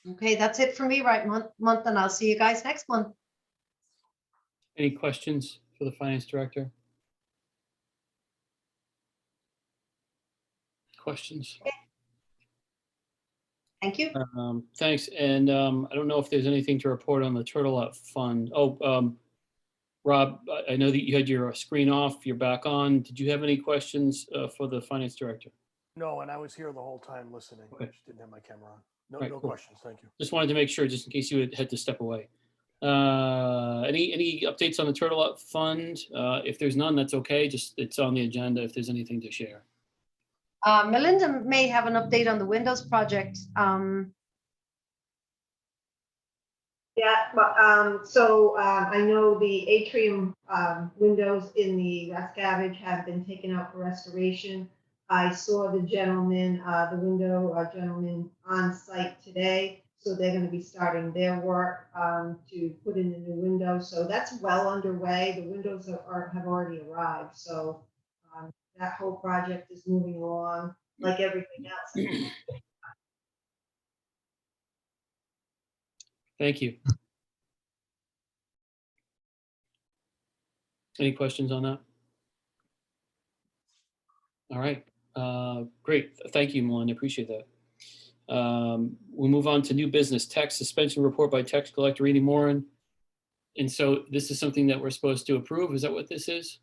Okay, that's it for me right month, and I'll see you guys next month. Any questions for the finance director? Questions? Thank you. Thanks. And I don't know if there's anything to report on the Turtle Up Fund. Oh, Rob, I know that you had your screen off. You're back on. Did you have any questions for the finance director? No, and I was here the whole time listening. I Okay. just didn't have my camera on. No, Right, no cool. questions. Thank you. Just wanted to make sure, just in case you had to step away. Any updates on the Turtle Up Fund? If there's none, that's okay. Just it's on the agenda if there's anything to share. Melinda may have an update on the Windows project. Yeah, but, so I know the atrium windows in the Rascavage have been taken out for restoration. I saw the gentleman, the window gentleman on site today. So they're going to be starting their work to put in the new windows. So that's well underway. The windows have already arrived. So that whole project is moving along like everything else. Thank you. Any questions on that? All right, great. Thank you, Melinda. Appreciate that. We'll move on to new business, tax suspension report by tax collector Edie Moran. And so this is something that we're supposed to approve. Is that what this is?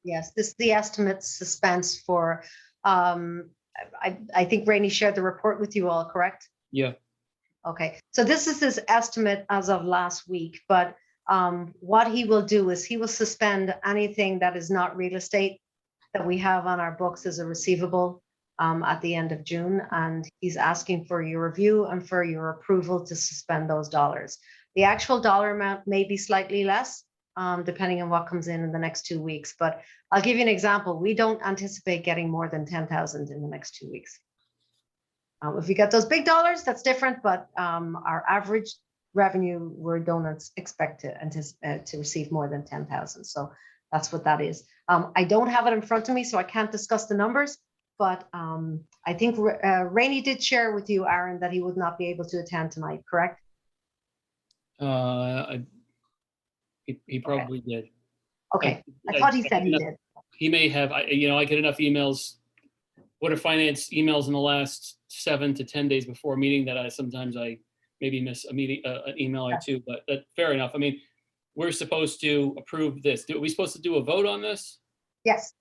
Yes, this is the estimate suspense for, I think Rainey shared the report with you all, correct? Yeah. Okay, so this is his estimate as of last week, but what he will do is he will suspend anything that is not real estate that we have on our books as a receivable at the end of June, and he's asking for your review and for your approval to suspend those dollars. The actual dollar amount may be slightly less, depending on what comes in the next 2 weeks, but I'll give you an example. We don't anticipate getting more than 10,000 in the next 2 weeks. If we get those big dollars, that's different, but our average revenue, we don't expect to receive more than 10,000. So that's what that is. I don't have it in front of me, so I can't discuss the numbers, but I think Rainey did share with you, Aaron, that he would not be able to attend tonight, correct? He probably did. Okay, I thought he said he did. He may have, I get enough emails, Board of Finance emails in the last 7 to 10 days before a meeting that I sometimes maybe miss a meeting, an email or two, but fair enough. I mean, we're supposed to approve this. Are we supposed to do a vote on this? Yes.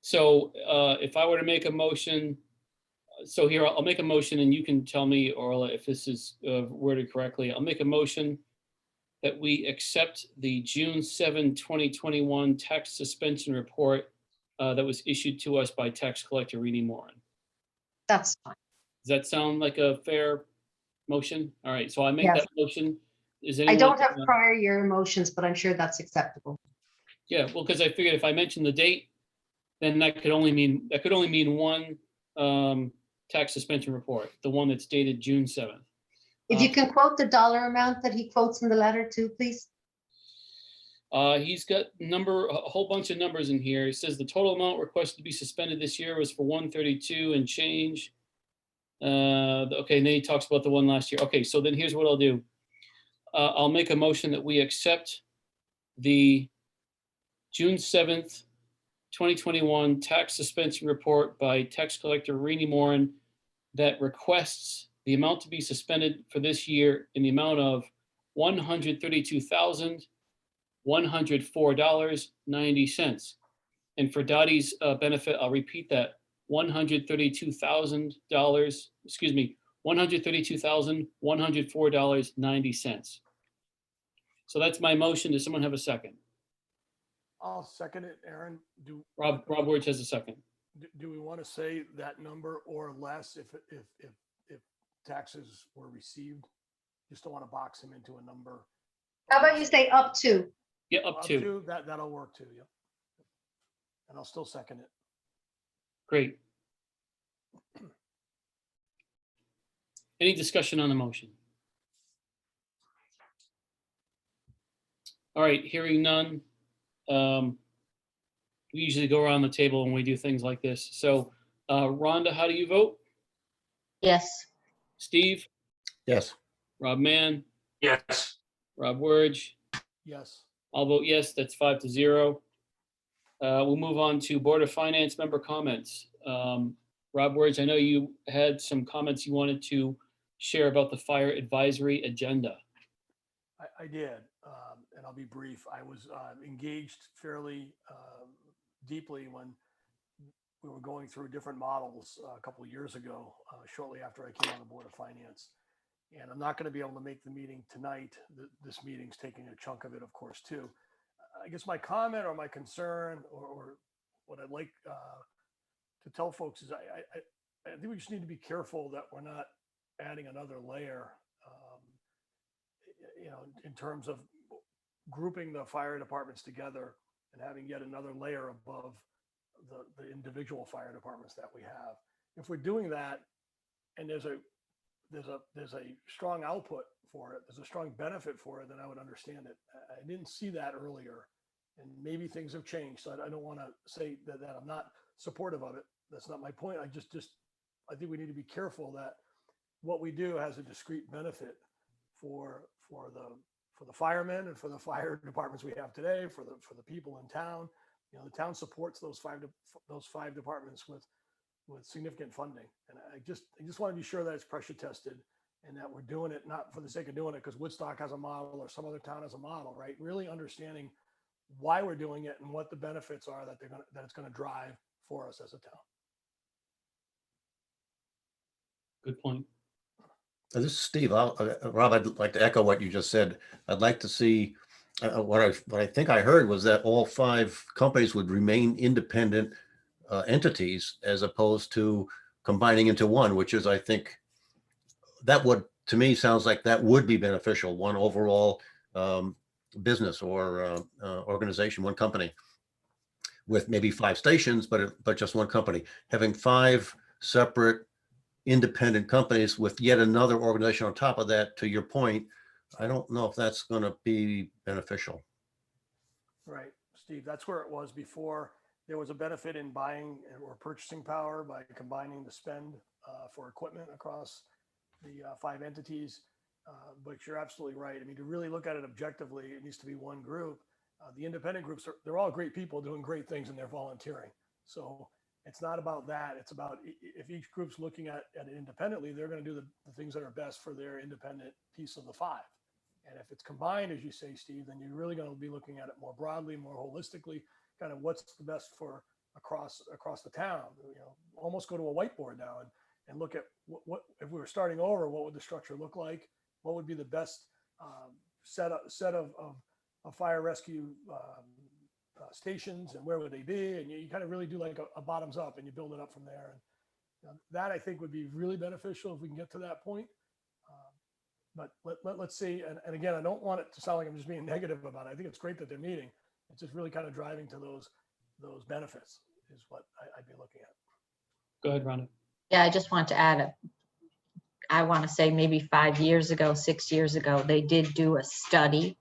So if I were to make a motion, so here, I'll make a motion and you can tell me, Orla, if this is worded correctly. I'll make a motion that we accept the June 7, 2021 tax suspension report that was issued to us by tax collector Edie Moran. That's fine. Does that sound like a fair motion? All right, so I make Yes. that motion. Is I anyone? don't have prior year motions, but I'm sure that's acceptable. Yeah, well, because I figured if I mention the date, then that could only mean one tax suspension report, the one that's dated June 7th. If you can quote the dollar amount that he quotes in the letter too, please. He's got a whole bunch of numbers in here. He says the total amount requested to be suspended this year was for 132 and change. Okay, and then he talks about the one last year. Okay, so then here's what I'll do. I'll make a motion that we accept the June 7th, 2021 tax suspension report by tax collector Edie Moran that requests the amount to be suspended for this year in the amount of $132,104.90. And for Dottie's benefit, I'll repeat that: $132,104.90. So that's my motion. Does someone have a second? I'll second it, Aaron. Rob Word has a second. Do we want to say that number or less if taxes were received? Just don't want to box him into a number. How about you say up to? Yeah, up to. That'll work too, yeah. And I'll still second it. Great. Any discussion on the motion? All right, hearing none. We usually go around the table when we do things like this. So Rhonda, how do you vote? Yes. Steve? Yes. Rob Mann? Yes. Rob Wurge? Yes. I'll vote yes, that's 5-0. We'll move on to Board of Finance member comments. Rob Wurge, I know you had some comments you wanted to share about the fire advisory agenda. I did, and I'll be brief. I was engaged fairly deeply when we were going through different models a couple of years ago, shortly after I came on the Board of Finance. And I'm not going to be able to make the meeting tonight. This meeting's taking a chunk of it, of course, too. I guess my comment or my concern or what I'd like to tell folks is I think we just need to be careful that we're not adding another layer, in terms of grouping the fire departments together and having yet another layer above the individual fire departments that we have. If we're doing that and there's a there's a strong output for it, there's a strong benefit for it, then I would understand it. I didn't see that earlier, and maybe things have changed. So I don't want to say that I'm not supportive of it. That's not my point. I think we need to be careful that what we do has a discrete benefit for the firemen and for the fire departments we have today, for the people in town. You know, the town supports those five departments with significant funding. And I just want to be sure that it's pressure tested and that we're doing it not for the sake of doing it because Woodstock has a model or some other town has a model, right? Really understanding why we're doing it and what the benefits are that it's going to drive for us as a town. Good point. This is Steve. Rob, I'd like to echo what you just said. I'd like to see, what I think I heard was that all 5 companies would remain independent entities as opposed to combining into one, which is, I think, that would, to me, sounds like that would be beneficial. One overall business or organization, one company with maybe 5 stations, but just one company. Having 5 separate independent companies with yet another organization on top of that, to your point, I don't know if that's going to be beneficial. Right, Steve, that's where it was before. There was a benefit in buying or purchasing power by combining the spend for equipment across the 5 entities. But you're absolutely right. I mean, to really look at it objectively, it needs to be one group. The independent groups, they're all great people doing great things and they're volunteering. So it's not about that. It's about if each group's looking at it independently, they're going to do the things that are best for their independent piece of the 5. And if it's combined, as you say, Steve, then you're really going to be looking at it more broadly, more holistically, kind of what's the best for across the town. You know, almost go to a whiteboard now and look at what if we were starting over, what would the structure look like? What would be the best set of fire rescue stations, and where would they be? And you kind of really do like a bottoms up, and you build it up from there. And that I think would be really beneficial if we can get to that point. But let's see. And again, I don't want it to sound like I'm just being negative about it. I think it's great that they're meeting. It's just really kind of driving to those benefits is what I'd be looking at. Go ahead, Rhonda. Yeah, I just want to add, I want to say maybe 5 years ago, 6 years ago, they did do a study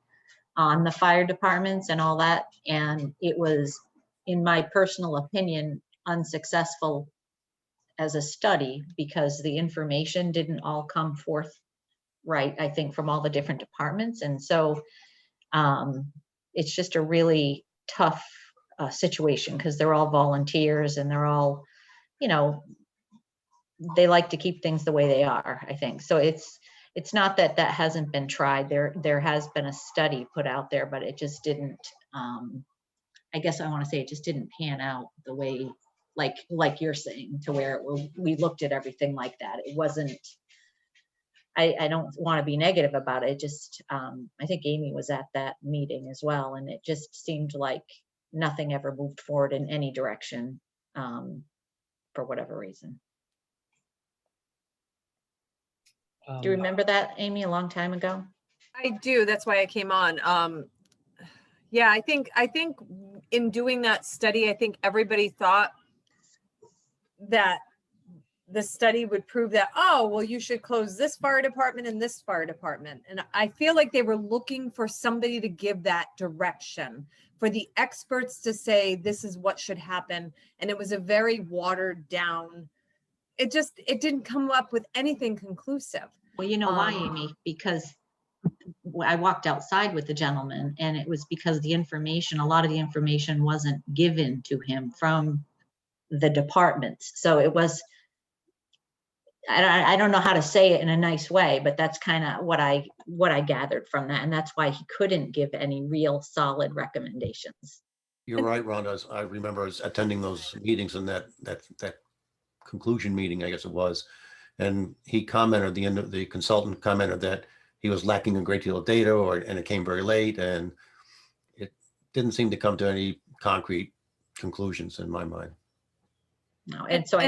on the fire departments and all that. And it was, in my personal opinion, unsuccessful as a study because the information didn't all come forth right, I think, from all the different departments. And so it's just a really tough situation because they're all volunteers and they're all, you know, they like to keep things the way they are, I think. So it's not that hasn't been tried. There has been a study put out there, but it just didn't, I guess I want to say it just didn't pan out the way, like you're saying, to where we looked at everything like that. It wasn't, I don't want to be negative about it. Just, I think Amy was at that meeting as well. And it just seemed like nothing ever moved forward in any direction for whatever reason. Do you remember that, Amy, a long time ago? I do. That's why I came on. Yeah, I think in doing that study, I think everybody thought that the study would prove that, oh, well, you should close this fire department and this fire department. And I feel like they were looking for somebody to give that direction, for the experts to say, this is what should happen. And it was a very watered down, it didn't come up with anything conclusive. Well, you know why, Amy? Because I walked outside with the gentleman, and it was because a lot of the information wasn't given to him from the departments. So it was, I don't know how to say it in a nice way, but that's kind of what I gathered from that. And that's why he couldn't give any real solid recommendations. You're right, Rhonda. I remember attending those meetings and that conclusion meeting, I guess it was. And he commented, the consultant commented that he was lacking a great deal of data, and it came very late, and it didn't seem to come to any concrete conclusions in my mind. No, and so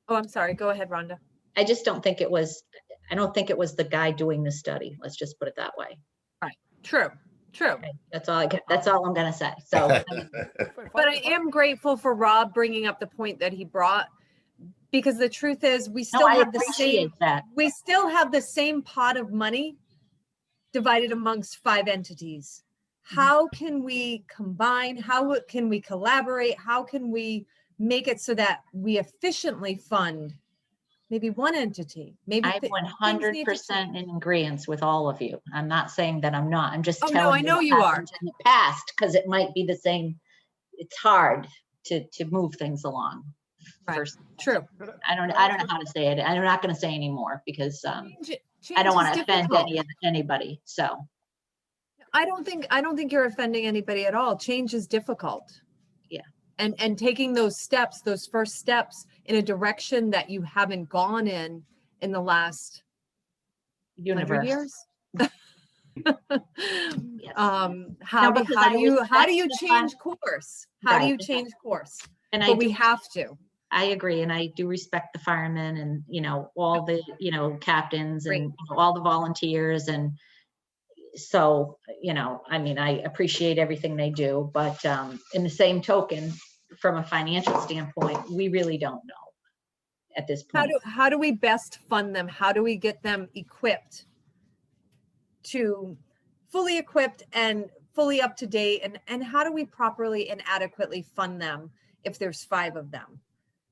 I'm sorry. Go ahead, Rhonda. I just don't think it was the guy doing the study. Let's just put it that way. Right. True. Okay, that's all I'm gonna say. So, but I am grateful for Rob bringing up the point that he brought, Because the truth is, we No, still I have the same, appreciate that. we still have the same pot of money divided amongst 5 entities. How can we combine? How can we collaborate? How can we make it so that we efficiently fund maybe one entity? Maybe I'm things need to 100% change. in agreement with all of you. I'm not saying that I'm not. I'm just Oh, no, telling I know what you are. happened in the past, because it might be the same. It's hard to move things along. Right. First, True. I don't know how to say it. I'm not going to say anymore because I Change don't want is to offend difficult. anybody. So I don't think you're offending anybody at all. Change is difficult. Yeah. And taking those steps, those first steps in a direction that you haven't gone in the last 100 universe. years. Yes. How No, do because I you respect the change course? How do Right. you change course? And I But we do have to. I agree, and I do respect the firemen and, all the, captains Great. and all the volunteers. And so, I mean, I appreciate everything they do, but in the same token, from a financial standpoint, we really don't know at this point. How do we best fund them? How do we get them equipped to fully equipped and fully up to date? And how do we properly and adequately fund them if there's 5 of them?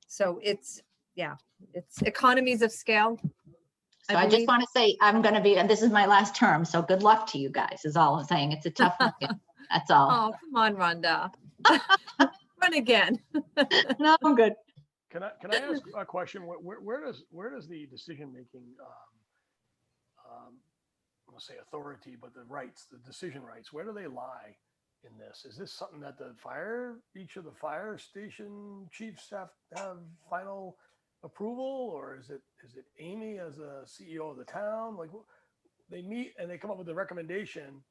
So it's economies of scale. So I just want to say, I'm going to be, and this is my last term, so good luck to you guys, is all I'm saying. It's a tough market. That's all. Oh, come on, Rhonda. Run again. No, I'm good. Can I ask a question? Where does the decision making, I won't say authority, but the decision rights, where do they lie in this? Is this something that each of the fire station chiefs have final approval, or is it Amy as a CEO of the town? Like, they meet and they come up with a recommendation.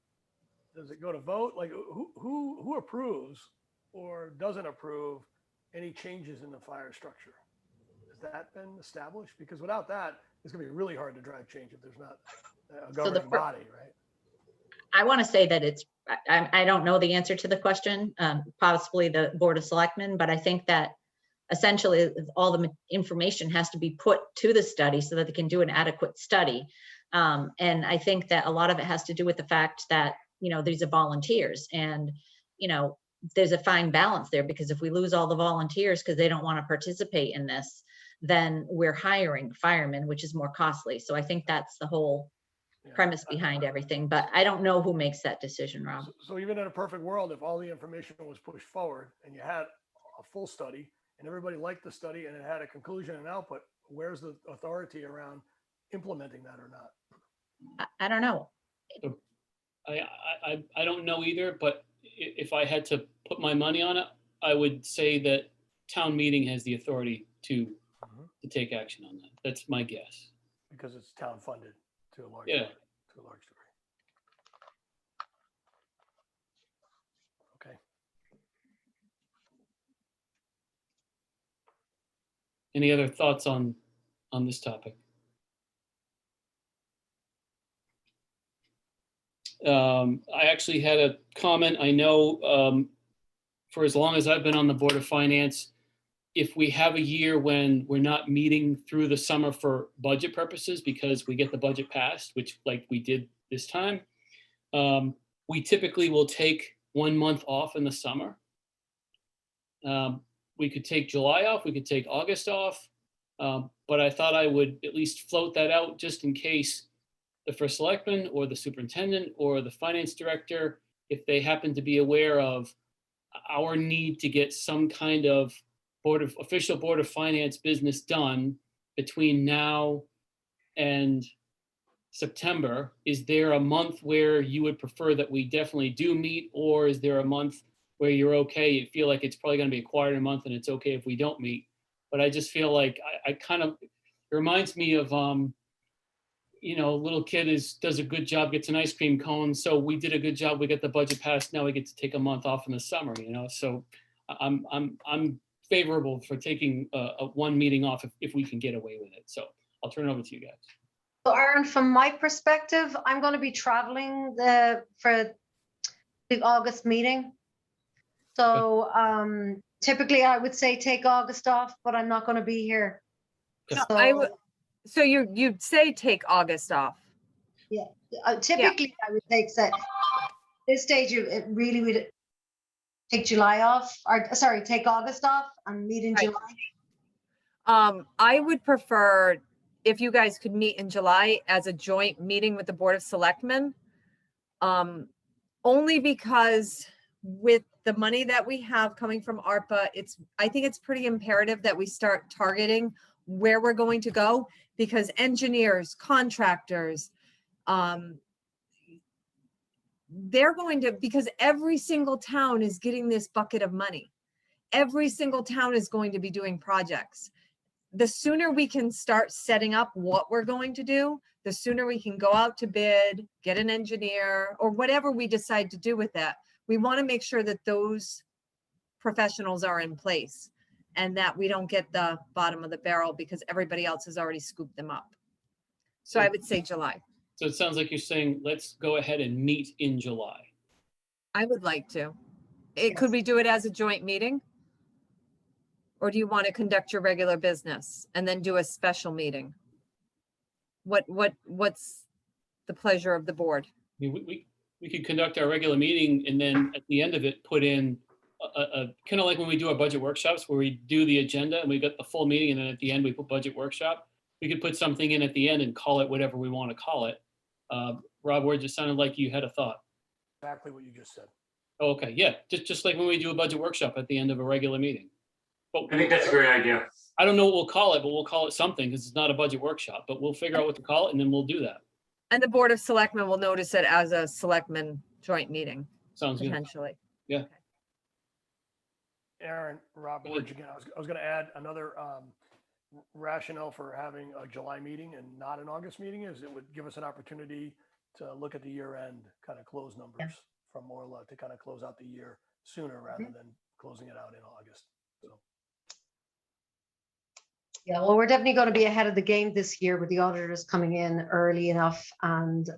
Does it go to vote? Like, who approves or doesn't approve any changes in the fire structure? Has that been established? Because without that, it's going to be really hard to drive change if there's not a governing body, right? I want to say that I don't know the answer to the question, possibly the Board of Selectmen, but I think that essentially all the information has to be put to the study so that they can do an adequate study. And I think that a lot of it has to do with the fact that, these are volunteers, and, there's a fine balance there, because if we lose all the volunteers because they don't want to participate in this, then we're hiring firemen, which is more costly. So I think that's the whole premise behind everything, but I don't know who makes that decision, Rob. So even in a perfect world, if all the information was pushed forward and you had a full study and everybody liked the study and it had a conclusion and output, where's the authority around implementing that or not? I don't know. I don't know either, but if I had to put my money on it, I would say that town meeting has the authority to take action on that. That's my guess. Because it's town funded to a large Yeah. degree. Okay. Any other thoughts on this topic? I actually had a comment. I know for as long as I've been on the Board of Finance, if we have a year when we're not meeting through the summer for budget purposes because we get the budget passed, which like we did this time, we typically will take 1 month off in the summer. We could take July off, we could take August off, but I thought I would at least float that out just in case the first selectman or the superintendent or the finance director, if they happen to be aware of our need to get some kind of official Board of Finance business done between now and September, is there a month where you would prefer that we definitely do meet, or is there a month where you're okay, you feel like it's probably going to be a quieter month and it's okay if we don't meet? But I just feel like it reminds me of little kid does a good job, gets an ice cream cone. So we did a good job. We got the budget passed. Now we get to take a month off in the summer, So I'm favorable for taking a 1 meeting off if we can get away with it. So I'll turn it over to you guys. So Aaron, from my perspective, I'm going to be traveling for the August meeting. So typically I would say take August off, but I'm not going to be here No, I would, so you'd say take August off. Typically, I would take that. This stage, it really would take July off, or sorry, take August off and meet in Right. July. I would prefer if you guys could meet in July as a joint meeting with the Board of Selectmen. Only because with the money that we have coming from ARPA, I think it's pretty imperative that we start targeting where we're going to go, because engineers, contractors, they're going to, because every single town is getting this bucket of money. Every single town is going to be doing projects. The sooner we can start setting up what we're going to do, the sooner we can go out to bid, get an engineer, or whatever we decide to do with that. We want to make sure that those professionals are in place and that we don't get the bottom of the barrel because everybody else has already scooped them up. So I would say July. So it sounds like you're saying, let's go ahead and meet in July. I would like to. Could we do it as a joint meeting? Or do you want to conduct your regular business and then do a special meeting? What's the pleasure of the board? I mean, we could conduct our regular meeting and then at the end of it, put in a kind of like when we do our budget workshops where we do the agenda and we got the full meeting and then at the end we put budget workshop. We could put something in at the end and call it whatever we want to call it. Rob, where it just sounded like you had a thought. Exactly what you just said. Oh, okay, yeah, just like when we do a budget workshop at the end of a regular meeting. But I think that's a great idea. I don't know what we'll call it, but we'll call it something because it's not a budget workshop, but we'll figure out what to call it and then we'll do that. And the Board of Selectmen will notice it as a selectmen joint meeting, Sounds good. potentially. Aaron, Rob, Go ahead. George, again, I was going to add another rationale for having a July meeting and not an August meeting is it would give us an opportunity to look at the year-end kind of close numbers from Orla to kind of close out the year sooner rather than closing it out in August. So. Yeah, well, we're definitely going to be ahead of the game this year with the auditors coming in early enough. And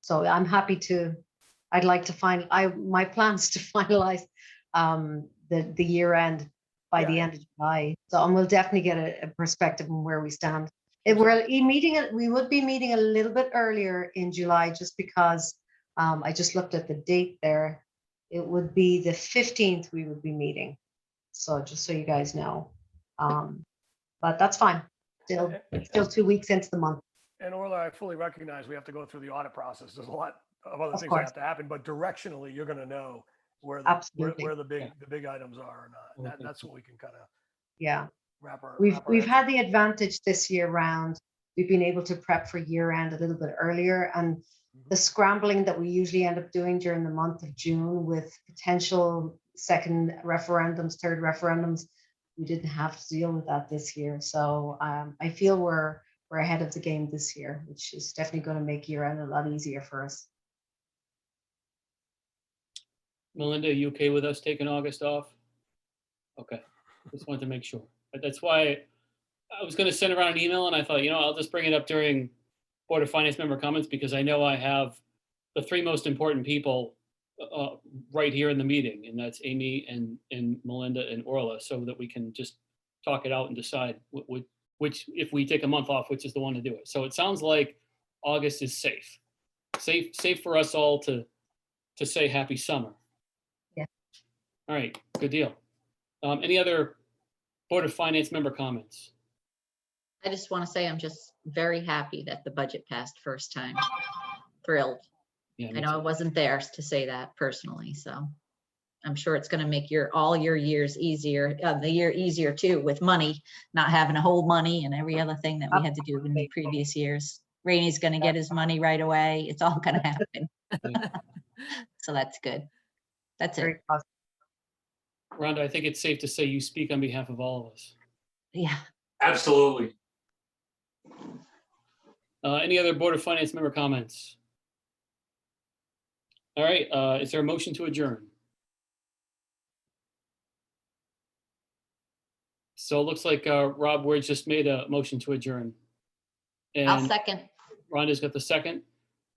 so I'm happy to, I'd like to my plans to finalize the year end by the end of July. So and we'll definitely get a perspective on where we stand. We would be meeting a little bit earlier in July just because I just looked at the date there. It would be the 15th we would be meeting. So just so you guys know. But that's fine. Still 2 weeks into the month. And Orla, I fully recognize we have to go through the audit process. There's a lot of other Of things that course. have to happen, but directionally, you're going to know where Absolutely. where the big items are or not. And that's what we can kind of Yeah. wrap our We've heads had around. the advantage this year round. We've been able to prep for year end a little bit earlier, and the scrambling that we usually end up doing during the month of June with potential second referendums, third referendums, we didn't have to deal with that this year. So I feel we're ahead of the game this year, which is definitely going to make year end a lot easier for us. Melinda, are you okay with us taking August off? Okay, just wanted to make sure. But that's why I was gonna send around an email and I thought, I'll just bring it up during Board of Finance member comments because I know I have the three most important people right here in the meeting, and that's Amy and Melinda and Orla, so that we can just talk it out and decide which, if we take a month off, which is the one to do it. So it sounds like August is safe for us all to say happy summer. Yeah. All right, good deal. Any other Board of Finance member comments? I just want to say I'm just very happy that the budget passed first time. Thrilled. Yeah, I know I wasn't there to say that personally, so I'm sure it's going to make all your years easier, the year easier too, with money, not having to hold money and every other thing that we had to do in the previous years. Rainey's going to get his money right away. It's all going to happen. So that's good. That's it. Very positive. Rhonda, I think it's safe to say you speak on behalf of all of us. Yeah. Absolutely. Any other Board of Finance member comments? All right, is there a motion to adjourn? So it looks like Rob Ward just made a motion to adjourn. I'll And second. Rhonda's got the second.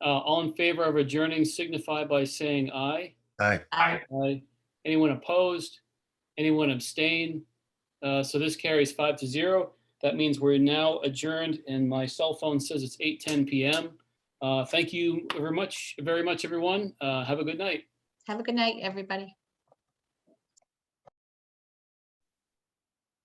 All in favor of adjourning signify by saying aye. Aye. Aye. Aye. Anyone opposed? Anyone abstain? So this carries 5-0. That means we're now adjourned and my cell phone says it's 8:10 PM. Thank you very much, everyone. Have a good night. Have a good night, everybody.